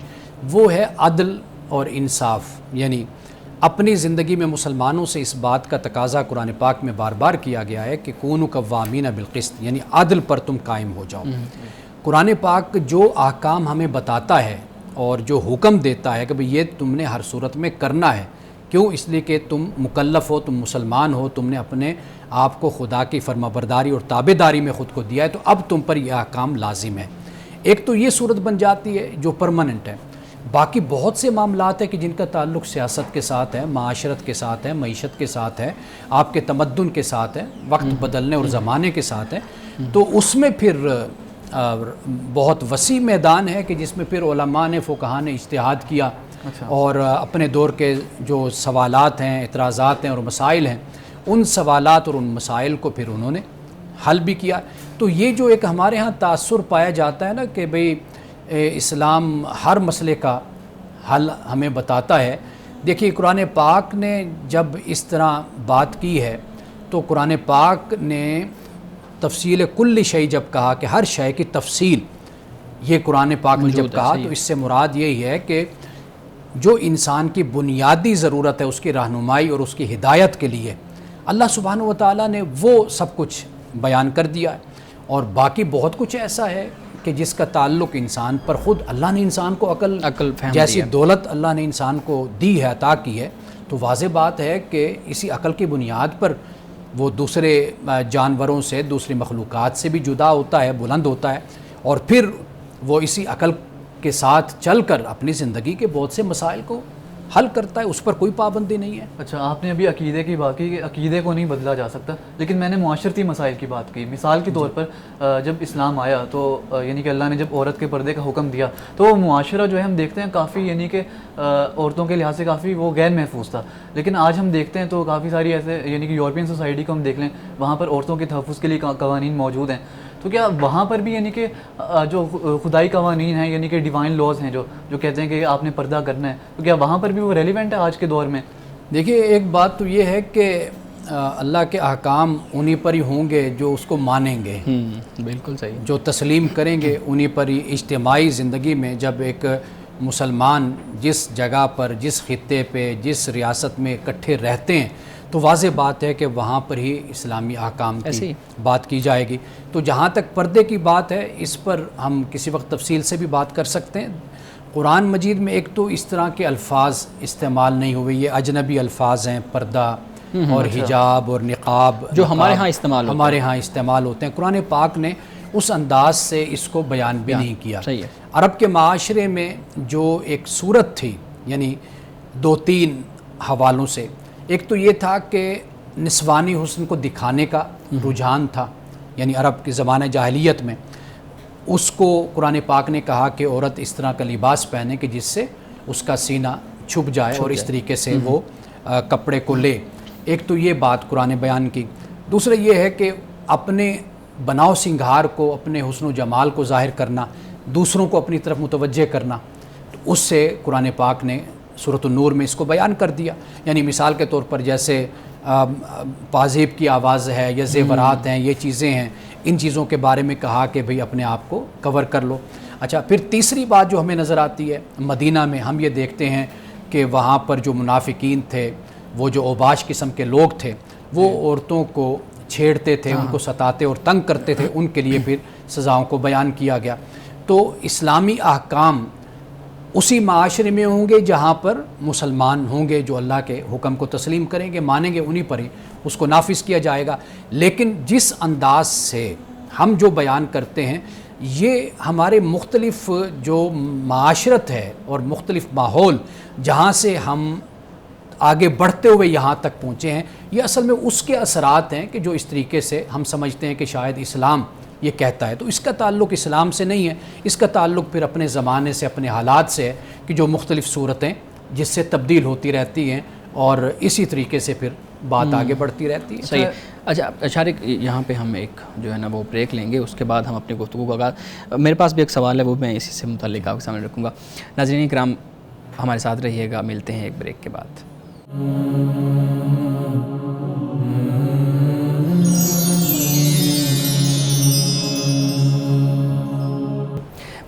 Speaker 2: وہ ہے عدل اور انصاف۔ یعنی اپنی زندگی میں مسلمانوں سے اس بات کا تقاضا قرآن پاک میں بار بار کیا گیا ہے کہ کونوا قوامین بالقسط، یعنی عدل پر تم قائم ہو جاؤ۔ قرآن پاک جو احکام ہمیں بتاتا ہے اور جو حکم دیتا ہے کہ بھئی یہ تم نے ہر صورت میں کرنا ہے، کیوں؟ اس لیے کہ تم مکلف ہو، تم مسلمان ہو، تم نے اپنے آپ کو خدا کی فرمانبرداری اور تابعداری میں خود کو دیا ہے، تو اب تم پر یہ احکام لازم ہے۔ ایک تو یہ صورت بن جاتی ہے جو پرماننٹ ہے۔ باقی بہت سے معاملات ہیں کہ جن کا تعلق سیاست کے ساتھ ہے، معاشرت کے ساتھ ہے، معیشت کے ساتھ ہے، آپ کے تمدن کے ساتھ ہے، وقت بدلنے اور زمانے کے ساتھ ہے، تو اس میں پھر بہت وسیع میدان ہے کہ جس میں پھر علماء نے، فقہاء نے اجتہاد کیا اور اپنے دور کے جو سوالات ہیں، اعتراضات ہیں اور مسائل ہیں، ان سوالات اور ان مسائل کو پھر انہوں نے حل بھی کیا۔ تو یہ جو ایک ہمارے ہاں تاثر پایا جاتا ہے نا کہ بھئی اسلام ہر مسئلے کا حل ہمیں بتاتا ہے، دیکھیے قرآن پاک نے جب اس طرح بات کی ہے تو قرآن پاک نے تفصیل کل شے جب کہا کہ ہر شے کی تفصیل یہ قرآن پاک نے جب کہا، تو اس سے مراد یہی ہے کہ جو انسان کی بنیادی ضرورت ہے اس کی رہنمائی اور اس کی ہدایت کے لیے اللہ سبحانہ و تعالیٰ نے وہ سب کچھ بیان کر دیا ہے۔ اور باقی بہت کچھ ایسا ہے کہ جس کا تعلق انسان پر، خود اللہ نے انسان کو عقل جیسی دولت اللہ نے انسان کو دی ہے، عطا کی ہے، تو واضح بات ہے کہ اسی عقل کی بنیاد پر وہ دوسرے جانوروں سے، دوسری مخلوقات سے بھی جدا ہوتا ہے، بلند ہوتا ہے، اور پھر وہ اسی عقل کے ساتھ چل کر اپنی زندگی کے بہت سے مسائل کو حل کرتا ہے، اس پر کوئی پابندی نہیں ہے۔
Speaker 3: اچھا، آپ نے ابھی عقیدے کی بات کی کہ عقیدے کو نہیں بدلا جا سکتا، لیکن میں نے معاشرتی مسائل کی بات کی۔ مثال کے طور پر جب اسلام آیا تو یعنی کہ اللہ نے جب عورت کے پردے کا حکم دیا تو وہ معاشرہ جو ہے ہم دیکھتے ہیں کافی یعنی کہ عورتوں کے لحاظ سے کافی وہ غیر محفوظ تھا، لیکن آج ہم دیکھتے ہیں تو کافی ساری ایسے یعنی کہ یورپین سوسائٹی کو ہم دیکھ لیں، وہاں پر عورتوں کے تحفظ کے لیے قوانین موجود ہیں۔ تو کیا وہاں پر بھی یعنی کہ جو خدائی قوانین ہیں، یعنی کہ ڈیوائن لاز ہیں جو کہتے ہیں کہ آپ نے پردہ کرنا ہے، تو کیا وہاں پر بھی وہ ریلیونٹ ہے آج کے دور میں؟
Speaker 2: دیکھیے ایک بات تو یہ ہے کہ اللہ کے احکام انہی پر ہی ہوں گے جو اس کو مانیں گے،
Speaker 1: بالکل صحیح،
Speaker 2: جو تسلیم کریں گے انہی پر ہی۔ اجتماعی زندگی میں جب ایک مسلمان جس جگہ پر، جس خطے پہ، جس ریاست میں اکٹھے رہتے ہیں تو واضح بات ہے کہ وہاں پر ہی اسلامی احکام کی بات کی جائے گی۔ تو جہاں تک پردے کی بات ہے، اس پر ہم کسی وقت تفصیل سے بھی بات کر سکتے ہیں۔ قرآن مجید میں ایک تو اس طرح کے الفاظ استعمال نہیں ہوئے، یہ اجنبی الفاظ ہیں، پردہ اور حجاب اور نقاب،
Speaker 1: جو ہمارے ہاں
Speaker 2: استعمال ہوتے ہیں۔ قرآن پاک نے اس انداز سے اس کو بیان بھی نہیں کیا۔ عرب کے معاشرے میں جو ایک صورت تھی، یعنی دو تین حوالوں سے، ایک تو یہ تھا کہ نسوانی حسن کو دکھانے کا رجحان تھا، یعنی عرب کے زمانہ جاہلیت میں اس کو قرآن پاک نے کہا کہ عورت اس طرح کا لباس پہنے کہ جس سے اس کا سینہ چھپ جائے اور اس طریقے سے وہ کپڑے کو لے۔ ایک تو یہ بات قرآن بیان کی۔ دوسرا یہ ہے کہ اپنے بناؤ سنگھار کو، اپنے حسن و جمال کو ظاہر کرنا، دوسروں کو اپنی طرف متوجہ کرنا، تو اس سے قرآن پاک نے سورۃ النور میں اس کو بیان کر دیا۔ یعنی مثال کے طور پر جیسے پازیب کی آواز ہے یا زیورات ہیں، یہ چیزیں ہیں، ان چیزوں کے بارے میں کہا کہ بھئی اپنے آپ کو کور کر لو۔ اچھا، پھر تیسری بات جو ہمیں نظر آتی ہے مدینہ میں، ہم یہ دیکھتے ہیں کہ وہاں پر جو منافقین تھے، وہ جو اوباش قسم کے لوگ تھے، وہ عورتوں کو چھیڑتے تھے، ان کو ستاتے اور تنگ کرتے تھے، ان کے لیے پھر سزاؤں کو بیان کیا گیا۔ تو اسلامی احکام اسی معاشرے میں ہوں گے جہاں پر مسلمان ہوں گے، جو اللہ کے حکم کو تسلیم کریں گے، مانیں گے، انہی پر ہی اس کو نافذ کیا جائے گا۔ لیکن جس انداز سے ہم جو بیان کرتے ہیں، یہ ہمارے مختلف جو معاشرت ہے اور مختلف ماحول جہاں سے ہم آگے بڑھتے ہوئے یہاں تک پہنچے ہیں، یہ اصل میں اس کے اثرات ہیں کہ جو اس طریقے سے ہم سمجھتے ہیں کہ شاید اسلام یہ کہتا ہے۔ تو اس کا تعلق اسلام سے نہیں ہے، اس کا تعلق پھر اپنے زمانے سے، اپنے حالات سے ہے کہ جو مختلف صورتیں جس سے تبدیل ہوتی رہتی ہیں، اور اسی طریقے سے پھر بات آگے بڑھتی رہتی ہے.
Speaker 1: صحیح. اچھا شارق، یہاں پہ ہم ایک جو ہے نا وہ بریک لیں گے، اس کے بعد ہم اپنی گفتگو کا آغاز. میرے پاس بھی ایک سوال ہے، وہ میں اسی سے متعلق آپ کے سامنے رکھوں گا. ناظرین کرام ہمارے ساتھ رہیے گا، ملتے ہیں ایک بریک کے بعد.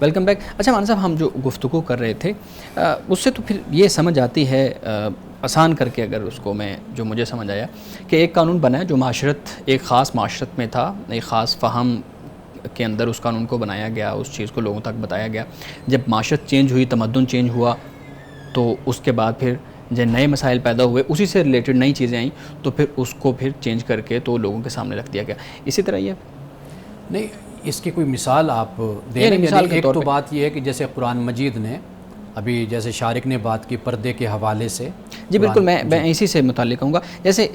Speaker 1: Welcome back. اچھا مولانا صاحب، ہم جو گفتگو کر رہے تھے اس سے تو پھر یہ سمجھ آتی ہے، آسان کر کے اگر اس کو میں جو مجھے سمجھ آیا کہ ایک قانون بنا ہے جو معاشرت، ایک خاص معاشرت میں تھا، ایک خاص فہم کے اندر اس قانون کو بنایا گیا، اس چیز کو لوگوں تک بتایا گیا. جب معاشرت چینج ہوئی، تمدن چینج ہوا، تو اس کے بعد پھر جو نئے مسائل پیدا ہوئے، اسی سے ریلیٹڈ نئی چیزیں آئیں، تو پھر اس کو پھر چینج کر کے تو لوگوں کے سامنے رکھ دیا گیا. اسی طرح یہ
Speaker 2: نہیں، اس کی کوئی مثال آپ دیں. ایک تو بات یہ ہے کہ جیسے قرآن مجید نے ابھی جیسے شارق نے بات کی پردے کے حوالے سے.
Speaker 1: جی بالکل، میں اسی سے متعلق کہوں گا. جیسے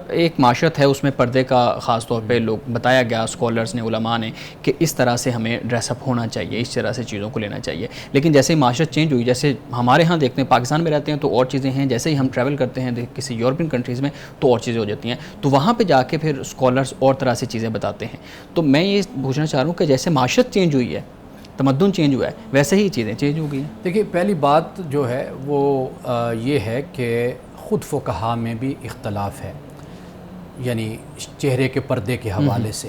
Speaker 1: ایک معاشرت ہے، اس میں پردے کا خاص طور پہ لوگ بتایا گیا، اسکالرز نے، علماء نے، کہ اس طرح سے ہمیں ڈریس اپ ہونا چاہیے، اس طرح سے چیزوں کو لینا چاہیے. لیکن جیسے ہی معاشرت چینج ہوئی، جیسے ہمارے ہاں دیکھتے ہیں پاکستان میں رہتے ہیں تو اور چیزیں ہیں، جیسے ہی ہم ٹریول کرتے ہیں کسی یورپین کنٹریز میں تو اور چیزیں ہو جاتی ہیں، تو وہاں پہ جا کے پھر اسکالرز اور طرح سے چیزیں بتاتے ہیں. تو میں یہ پوچھنا چاہ رہا ہوں کہ جیسے معاشرت چینج ہوئی ہے، تمدن چینج ہوا ہے، ویسے ہی چیزیں چینج ہو گئی ہیں.
Speaker 2: دیکھیے، پہلی بات جو ہے وہ یہ ہے کہ خود فقہا میں بھی اختلاف ہے، یعنی چہرے کے پردے کے حوالے سے.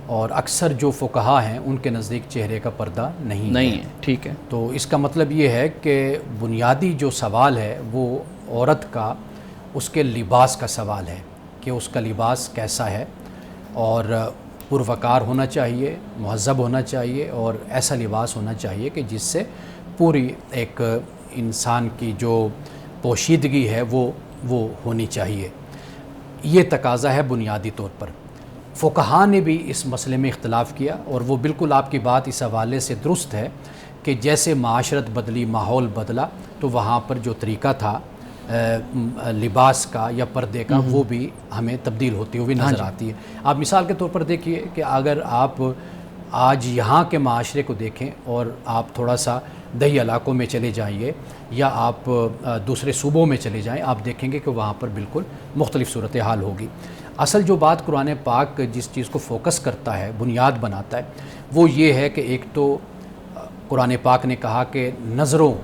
Speaker 2: اور اکثر جو فقہا ہیں ان کے نزدیک چہرے کا پردہ نہیں ہے.
Speaker 1: ٹھیک ہے.
Speaker 2: تو اس کا مطلب یہ ہے کہ بنیادی جو سوال ہے وہ عورت کا، اس کے لباس کا سوال ہے کہ اس کا لباس کیسا ہے، اور پروقار ہونا چاہیے، مہذب ہونا چاہیے، اور ایسا لباس ہونا چاہیے کہ جس سے پوری ایک انسان کی جو پوشیدگی ہے وہ ہونی چاہیے. یہ تقاضا ہے بنیادی طور پر. فقہا نے بھی اس مسئلے میں اختلاف کیا، اور وہ بالکل آپ کی بات اس حوالے سے درست ہے کہ جیسے معاشرت بدلی، ماحول بدلا، تو وہاں پر جو طریقہ تھا لباس کا یا پردے کا وہ بھی ہمیں تبدیل ہوتی ہوئی نظر آتی ہے. آپ مثال کے طور پر دیکھیے کہ اگر آپ آج یہاں کے معاشرے کو دیکھیں اور آپ تھوڑا سا دیہی علاقوں میں چلے جائیے یا آپ دوسرے صوبوں میں چلے جائیں، آپ دیکھیں گے کہ وہاں پر بالکل مختلف صورتحال ہوگی. اصل جو بات قرآن پاک جس چیز کو فوکس کرتا ہے، بنیاد بناتا ہے، وہ یہ ہے کہ ایک تو قرآن پاک نے کہا کہ نظروں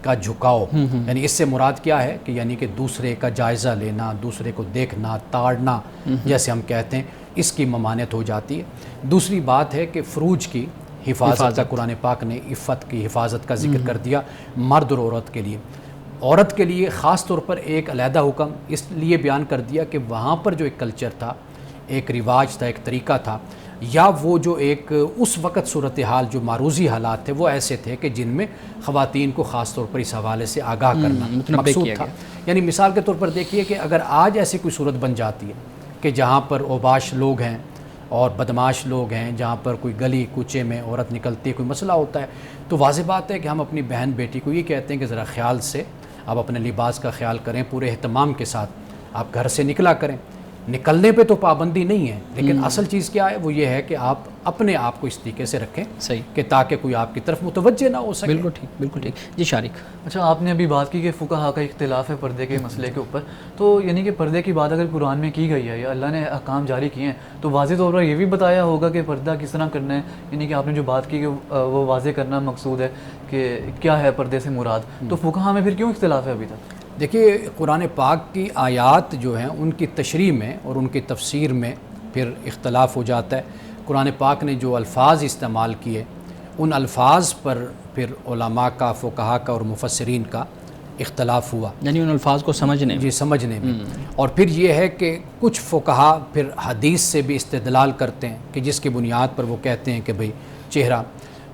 Speaker 2: کا جھکاؤ، یعنی اس سے مراد کیا ہے کہ یعنی کہ دوسرے کا جائزہ لینا، دوسرے کو دیکھنا، تاڑنا جیسے ہم کہتے ہیں، اس کی ممانعت ہو جاتی ہے. دوسری بات ہے کہ فروج کی حفاظت کا قرآن پاک نے عفت کی حفاظت کا ذکر کر دیا مرد اور عورت کے لیے. عورت کے لیے خاص طور پر ایک علیحدہ حکم اس لیے بیان کر دیا کہ وہاں پر جو ایک کلچر تھا، ایک رواج تھا، ایک طریقہ تھا، یا وہ جو ایک اس وقت صورتحال جو معروضی حالات تھے وہ ایسے تھے کہ جن میں خواتین کو خاص طور پر اس حوالے سے آگاہ کرنا مقصود تھا. یعنی مثال کے طور پر دیکھیے کہ اگر آج ایسی کوئی صورت بن جاتی ہے کہ جہاں پر اوباش لوگ ہیں اور بدماش لوگ ہیں، جہاں پر کوئی گلی کوچے میں عورت نکلتی ہے، کوئی مسئلہ ہوتا ہے، تو واضح بات ہے کہ ہم اپنی بہن بیٹی کو یہ کہتے ہیں کہ ذرا خیال سے آپ اپنے لباس کا خیال کریں، پورے اہتمام کے ساتھ آپ گھر سے نکلا کریں. نکلنے پہ تو پابندی نہیں ہے، لیکن اصل چیز کیا ہے وہ یہ ہے کہ آپ اپنے آپ کو اس طریقے سے رکھیں
Speaker 1: صحیح
Speaker 2: کہ تاکہ کوئی آپ کی طرف متوجہ نہ ہو سکے.
Speaker 1: بالکل ٹھیک، بالکل ٹھیک. جی شارق.
Speaker 3: اچھا، آپ نے ابھی بات کی کہ فقہا کا اختلاف ہے پردے کے مسئلے کے اوپر، تو یعنی کہ پردے کی بات اگر قرآن میں کی گئی ہے یا اللہ نے احکام جاری کیے ہیں تو واضح طور پر یہ بھی بتایا ہوگا کہ پردہ کس طرح کرنا ہے. یعنی کہ آپ نے جو بات کی کہ وہ واضح کرنا مقصود ہے کہ کیا ہے پردے سے مراد، تو فقہا میں پھر کیوں اختلاف ہے ابھی تک؟
Speaker 2: دیکھیے، قرآن پاک کی آیات جو ہیں ان کی تشریح میں اور ان کی تفسیر میں پھر اختلاف ہو جاتا ہے. قرآن پاک نے جو الفاظ استعمال کیے ان الفاظ پر پھر علماء کا، فقہا کا اور مفسرین کا اختلاف ہوا،
Speaker 1: یعنی ان الفاظ کو سمجھنے
Speaker 2: جی سمجھنے میں. اور پھر یہ ہے کہ کچھ فقہا پھر حدیث سے بھی استدلال کرتے ہیں کہ جس کی بنیاد پر وہ کہتے ہیں کہ بھئی چہرہ.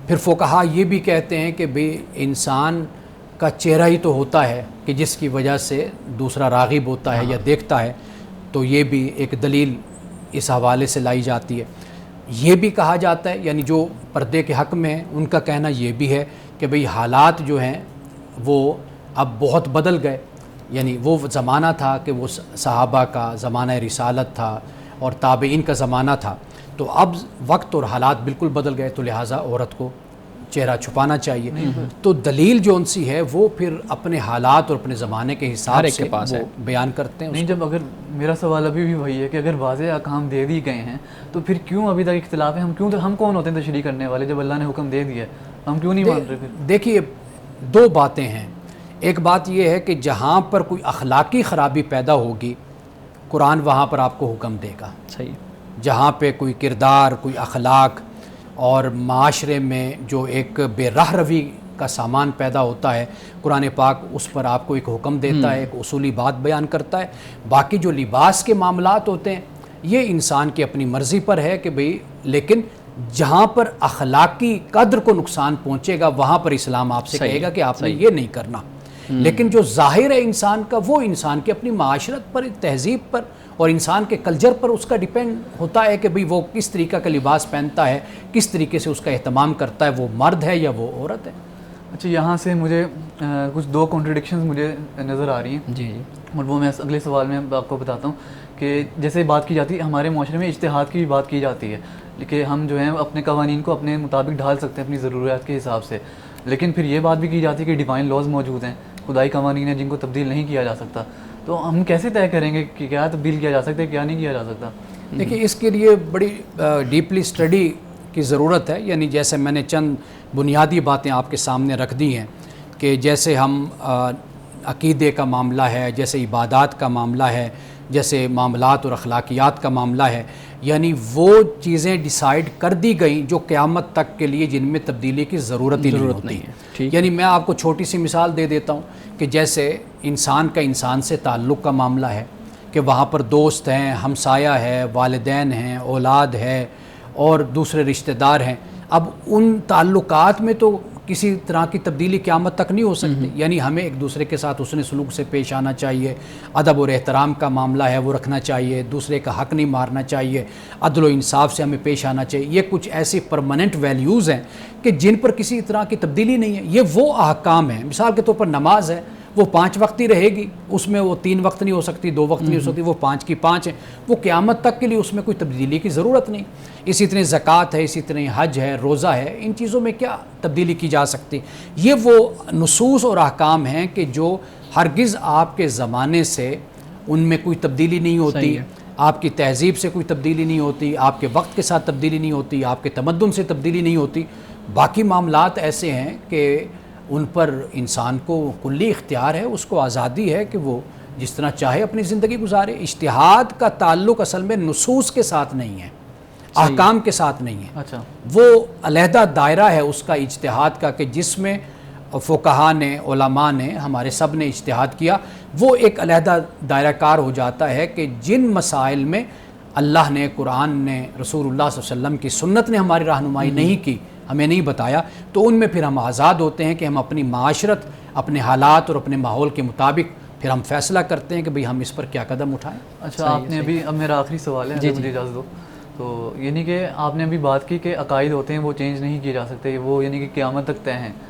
Speaker 2: پھر فقہا یہ بھی کہتے ہیں کہ بھئی انسان کا چہرہ ہی تو ہوتا ہے کہ جس کی وجہ سے دوسرا راغب ہوتا ہے یا دیکھتا ہے، تو یہ بھی ایک دلیل اس حوالے سے لائی جاتی ہے. یہ بھی کہا جاتا ہے، یعنی جو پردے کے حق میں ہیں ان کا کہنا یہ بھی ہے کہ بھئی حالات جو ہیں وہ اب بہت بدل گئے. یعنی وہ زمانہ تھا کہ وہ صحابہ کا زمانہ رسالت تھا اور تابعین کا زمانہ تھا، تو اب وقت اور حالات بالکل بدل گئے، تو لہٰذا عورت کو چہرہ چھپانا چاہیے. تو دلیل جو ان سی ہے وہ پھر اپنے حالات اور اپنے زمانے کے حساب سے وہ بیان کرتے ہیں.
Speaker 3: نہیں, جب اگر میرا سوال ابھی بھی وہی ہے کہ اگر واضح احکام دے دی گئے ہیں تو پھر کیوں ابھی تک اختلاف ہے؟ ہم کون ہوتے ہیں تشریح کرنے والے؟ جب اللہ نے حکم دے دیا ہے ہم کیوں نہیں مان رہے پھر؟
Speaker 2: دیکھیے دو باتیں ہیں. ایک بات یہ ہے کہ جہاں پر کوئی اخلاقی خرابی پیدا ہوگی قرآن وہاں پر آپ کو حکم دے گا.
Speaker 1: صحیح.
Speaker 2: جہاں پہ کوئی کردار، کوئی اخلاق اور معاشرے میں جو ایک بے راہ روی کا سامان پیدا ہوتا ہے قرآن پاک اس پر آپ کو ایک حکم دیتا ہے، ایک اصولی بات بیان کرتا ہے. باقی جو لباس کے معاملات ہوتے ہیں یہ انسان کی اپنی مرضی پر ہے کہ بھئی، لیکن جہاں پر اخلاقی قدر کو نقصان پہنچے گا وہاں پر اسلام آپ سے کہے گا کہ آپ نے یہ نہیں کرنا. لیکن جو ظاہر ہے انسان کا وہ انسان کی اپنی معاشرت پر، تہذیب پر اور انسان کے کلچر پر اس کا ڈیپینڈ ہوتا ہے کہ بھئی وہ کس طریقہ کا لباس پہنتا ہے، کس طریقے سے اس کا اہتمام کرتا ہے، وہ مرد ہے یا وہ عورت ہے.
Speaker 3: اچھا, یہاں سے مجھے کچھ دو کانٹرڈکشنز مجھے نظر آ رہی ہیں.
Speaker 1: جی جی.
Speaker 3: اور وہ میں اگلے سوال میں آپ کو بتاتا ہوں کہ جیسے بات کی جاتی ہے ہمارے معاشرے میں اجتہاد کی بات کی جاتی ہے کہ ہم جو ہیں اپنے قوانین کو اپنے مطابق ڈھال سکتے ہیں اپنی ضروریات کے حساب سے. لیکن پھر یہ بات بھی کی جاتی ہے کہ ڈیوائن لاز موجود ہیں، خدائی قوانین ہیں جن کو تبدیل نہیں کیا جا سکتا. تو ہم کیسے طے کریں گے کہ کیا تبدیل کیا جا سکتا ہے، کیا نہیں کیا جا سکتا؟
Speaker 2: دیکھیے اس کے لیے بڑی ڈیپلی اسٹڈی کی ضرورت ہے. یعنی جیسے میں نے چند بنیادی باتیں آپ کے سامنے رکھ دی ہیں کہ جیسے ہم عقیدے کا معاملہ ہے، جیسے عبادات کا معاملہ ہے، جیسے معاملات اور اخلاقیات کا معاملہ ہے، یعنی وہ چیزیں ڈیسائیڈ کر دی گئیں جو قیامت تک کے لیے جن میں تبدیلی کی ضرورت ہی نہیں ہوتی. یعنی میں آپ کو چھوٹی سی مثال دے دیتا ہوں کہ جیسے انسان کا انسان سے تعلق کا معاملہ ہے کہ وہاں پر دوست ہیں، ہمسایہ ہے، والدین ہیں، اولاد ہے اور دوسرے رشتہ دار ہیں. اب ان تعلقات میں تو کسی طرح کی تبدیلی قیامت تک نہیں ہو سکتی. یعنی ہمیں ایک دوسرے کے ساتھ حسن سلوک سے پیش آنا چاہیے، ادب اور احترام کا معاملہ ہے وہ رکھنا چاہیے، دوسرے کا حق نہیں مارنا چاہیے، عدل و انصاف سے ہمیں پیش آنا چاہیے. یہ کچھ ایسی پرماننٹ ویلیوز ہیں کہ جن پر کسی طرح کی تبدیلی نہیں ہے. یہ وہ احکام ہیں. مثال کے طور پر نماز ہے، وہ 5 وقت ہی رہے گی، اس میں وہ 3 وقت نہیں ہو سکتی، 2 وقت نہیں ہو سکتی، وہ 5 کی 5 ہیں، وہ قیامت تک کے لیے اس میں کوئی تبدیلی کی ضرورت نہیں. اسی طرح زکوٰۃ ہے، اسی طرح حج ہے، روزہ ہے، ان چیزوں میں کیا تبدیلی کی جا سکتی؟ یہ وہ نصوص اور احکام ہیں کہ جو ہرگز آپ کے زمانے سے ان میں کوئی تبدیلی نہیں ہوتی، آپ کی تہذیب سے کوئی تبدیلی نہیں ہوتی، آپ کے وقت کے ساتھ تبدیلی نہیں ہوتی، آپ کے تمدن سے تبدیلی نہیں ہوتی. باقی معاملات ایسے ہیں کہ ان پر انسان کو کلی اختیار ہے، اس کو آزادی ہے کہ وہ جس طرح چاہے اپنی زندگی گزارے. اجتہاد کا تعلق اصل میں نصوص کے ساتھ نہیں ہے، احکام کے ساتھ نہیں ہے.
Speaker 3: اچھا,
Speaker 2: وہ علیحدہ دائرہ ہے اس کا اجتہاد کا کہ جس میں فقہا نے، علماء نے، ہمارے سب نے اجتہاد کیا. وہ ایک علیحدہ دائرہ کار ہو جاتا ہے کہ جن مسائل میں اللہ نے، قرآن نے، رسول اللہ صلی اللہ علیہ وسلم کی سنت نے ہماری رہنمائی نہیں کی، ہمیں نہیں بتایا، تو ان میں پھر ہم آزاد ہوتے ہیں کہ ہم اپنی معاشرت، اپنے حالات اور اپنے ماحول کے مطابق پھر ہم فیصلہ کرتے ہیں کہ بھئی ہم اس پر کیا قدم اٹھائیں.
Speaker 3: اچھا, آپ نے ابھی، اب میرا آخری سوال ہے، مجھے اجازت دو. تو یعنی کہ آپ نے ابھی بات کی کہ عقائد ہوتے ہیں وہ چینج نہیں کیے جا سکتے، وہ یعنی کہ قیامت تک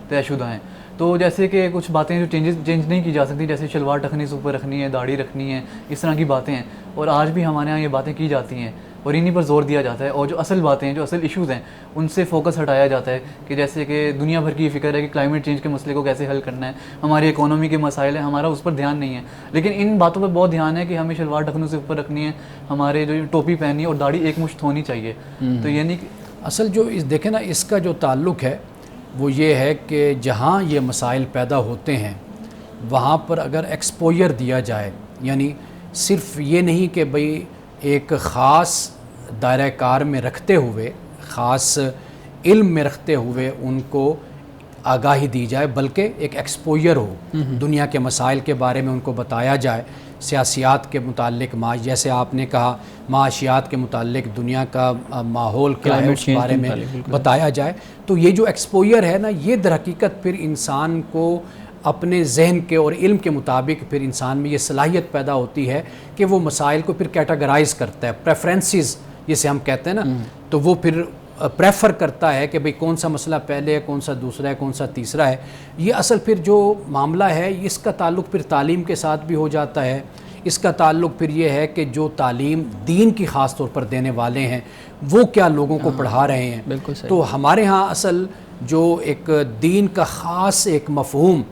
Speaker 3: طے شدہ ہیں. تو جیسے کہ کچھ باتیں جو چینج نہیں کی جا سکتی، جیسے شلوار ٹخنی سے اوپر رکھنی ہے، داڑھی رکھنی ہے، اس طرح کی باتیں ہیں، اور آج بھی ہمارے یہاں یہ باتیں کی جاتی ہیں اور انہی پر زور دیا جاتا ہے. اور جو اصل باتیں ہیں، جو اصل ایشوز ہیں، ان سے فوکس ہٹایا جاتا ہے کہ جیسے کہ دنیا بھر کی فکر ہے کہ کلائمیٹ چینج کے مسئلے کو کیسے حل کرنا ہے، ہماری اکانومی کے مسائل ہیں، ہمارا اس پر دھیان نہیں ہے. لیکن ان باتوں پر بہت دھیان ہے کہ ہمیں شلوار ٹخنوں سے اوپر رکھنی ہے، ہمارے جو ٹوپی پہننی ہے اور داڑھی ایک مشت ہونی چاہیے. تو یعنی
Speaker 2: اصل جو دیکھیں نا، اس کا جو تعلق ہے وہ یہ ہے کہ جہاں یہ مسائل پیدا ہوتے ہیں وہاں پر اگر ایکسپوئر دیا جائے، یعنی صرف یہ نہیں کہ بھئی ایک خاص دائرہ کار میں رکھتے ہوئے، خاص علم میں رکھتے ہوئے ان کو آگاہی دی جائے، بلکہ ایک ایکسپوئر ہو، دنیا کے مسائل کے بارے میں ان کو بتایا جائے، سیاسیات کے متعلق، جیسے آپ نے کہا معاشیات کے متعلق دنیا کا ماحول کیا ہے اس بارے میں بتایا جائے. تو یہ جو ایکسپوئر ہے نا، یہ در حقیقت پھر انسان کو اپنے ذہن کے اور علم کے مطابق پھر انسان میں یہ صلاحیت پیدا ہوتی ہے کہ وہ مسائل کو پھر کیٹاگرائز کرتا ہے، پریفرنسز جسے ہم کہتے ہیں نا، تو وہ پھر پریفر کرتا ہے کہ بھئی کون سا مسئلہ پہلے ہے، کون سا دوسرا ہے، کون سا تیسرا ہے. یہ اصل پھر جو معاملہ ہے اس کا تعلق پھر تعلیم کے ساتھ بھی ہو جاتا ہے. اس کا تعلق پھر یہ ہے کہ جو تعلیم دین کی خاص طور پر دینے والے ہیں وہ کیا لوگوں کو پڑھا رہے ہیں. تو ہمارے ہاں اصل جو ایک دین کا خاص ایک مفہوم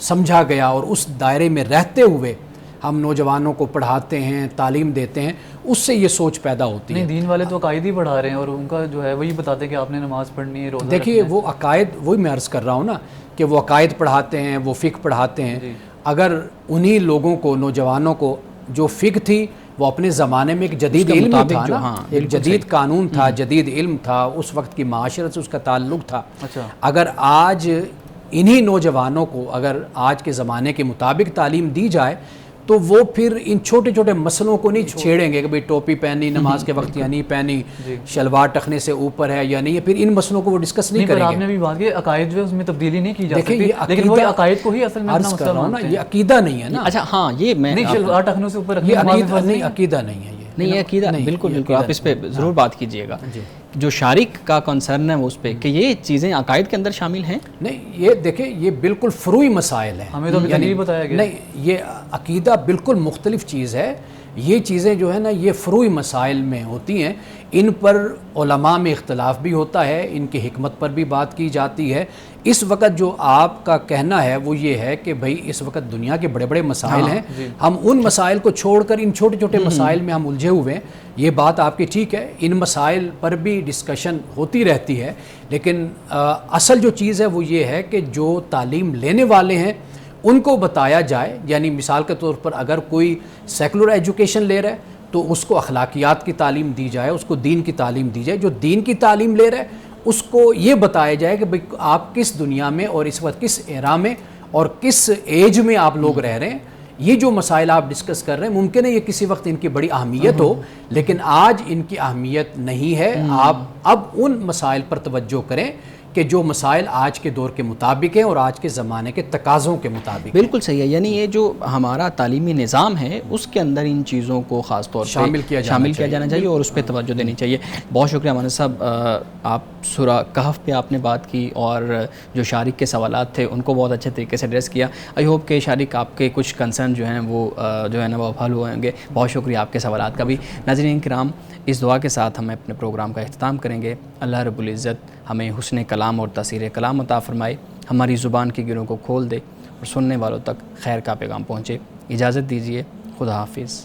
Speaker 2: سمجھا گیا اور اس دائرے میں رہتے ہوئے ہم نوجوانوں کو پڑھاتے ہیں، تعلیم دیتے ہیں، اس سے یہ سوچ پیدا ہوتی ہے۔
Speaker 3: نہیں، دین والے تو عقائد ہی پڑھا رہے ہیں اور ان کا جو ہے وہی بتاتے ہیں کہ آپ نے نماز پڑھنی ہے، روزہ
Speaker 2: دیکھیے وہ عقائد، وہی میں عرض کر رہا ہوں نا کہ وہ عقائد پڑھاتے ہیں، وہ فقہ پڑھاتے ہیں۔ اگر انہی لوگوں کو، نوجوانوں کو، جو فقہ تھی وہ اپنے زمانے میں ایک جدید علم تھا نا، ایک جدید قانون تھا، جدید علم تھا، اس وقت کی معاشرت سے اس کا تعلق تھا، اگر آج انہی نوجوانوں کو اگر آج کے زمانے کے مطابق تعلیم دی جائے تو وہ پھر ان چھوٹے چھوٹے مسئلوں کو نہیں چھیڑیں گے کہ بھئی ٹوپی پہنی نماز کے وقت یا نہیں پہنی، شلوار ٹخنے سے اوپر ہے یا نہیں، پھر ان مسئلوں کو وہ ڈسکس نہیں کریں گے۔
Speaker 3: آپ نے بھی بات کی عقائد جو ہے اس میں تبدیلی نہیں کی جا سکتی،
Speaker 2: لیکن وہ
Speaker 3: عقائد کو ہی اصل میں
Speaker 2: عرض کر رہا ہوں نا، یہ عقیدہ نہیں ہے نا۔
Speaker 1: اچھا ہاں، یہ میں
Speaker 3: نہیں، شلوار ٹخنوں سے اوپر رکھنا
Speaker 2: یہ عقیدہ نہیں ہے،
Speaker 1: نہیں یہ عقیدہ، بالکل بالکل آپ اس پہ ضرور بات کیجئے گا۔ جو شارک کا کنسرن ہے وہ اس پہ کہ یہ چیزیں عقائد کے اندر شامل ہیں؟
Speaker 2: نہیں، یہ دیکھیں یہ بالکل فروعی مسائل ہیں،
Speaker 3: ہمیں تو ابھی تک نہیں بتایا گیا۔
Speaker 2: نہیں، یہ عقیدہ بالکل مختلف چیز ہے، یہ چیزیں جو ہے نا یہ فروعی مسائل میں ہوتی ہیں، ان پر علماء میں اختلاف بھی ہوتا ہے، ان کی حکمت پر بھی بات کی جاتی ہے۔ اس وقت جو آپ کا کہنا ہے وہ یہ ہے کہ بھئی اس وقت دنیا کے بڑے بڑے مسائل ہیں، ہم ان مسائل کو چھوڑ کر ان چھوٹے چھوٹے مسائل میں ہم الجھے ہوئے ہیں، یہ بات آپ کی ٹھیک ہے، ان مسائل پر بھی ڈسکشن ہوتی رہتی ہے، لیکن اصل جو چیز ہے وہ یہ ہے کہ جو تعلیم لینے والے ہیں ان کو بتایا جائے، یعنی مثال کے طور پر اگر کوئی سیکولر ایجوکیشن لے رہا ہے تو اس کو اخلاقیات کی تعلیم دی جائے، اس کو دین کی تعلیم دی جائے، جو دین کی تعلیم لے رہا ہے اس کو یہ بتایا جائے کہ بھئی آپ کس دنیا میں اور اس وقت کس ایرا میں اور کس ایج میں آپ لوگ رہ رہے ہیں۔ یہ جو مسائل آپ ڈسکس کر رہے ہیں ممکن ہے یہ کسی وقت ان کی بڑی اہمیت ہو، لیکن آج ان کی اہمیت نہیں ہے۔ آپ اب ان مسائل پر توجہ کریں کہ جو مسائل آج کے دور کے مطابق ہیں اور آج کے زمانے کے تقاضوں کے مطابق۔
Speaker 1: بالکل صحیح ہے، یعنی یہ جو ہمارا تعلیمی نظام ہے اس کے اندر ان چیزوں کو خاص طور پہ شامل کیا جانا چاہیے اور اس پہ توجہ دینی چاہیے۔ بہت شکریہ مانس صاحب، آپ سورہ کہف پہ آپ نے بات کی اور جو شارک کے سوالات تھے ان کو بہت اچھے طریقے سے ایڈریس کیا۔ آئی ہوپ کہ شارک آپ کے کچھ کنسرن جو ہیں وہ جو ہے نا وہ حل ہوئیں گے۔ بہت شکریہ آپ کے سوالات کا بھی۔ ناظرین کرام، اس دعا کے ساتھ ہم اپنے پروگرام کا اختتام کریں گے۔ اللہ رب العزت ہمیں حسن کلام اور تاثیر کلام عطا فرمائے، ہماری زبان کی گروں کو کھول دے اور سننے والوں تک خیر کا پیغام پہنچے۔ اجازت دیجیے، خدا حافظ۔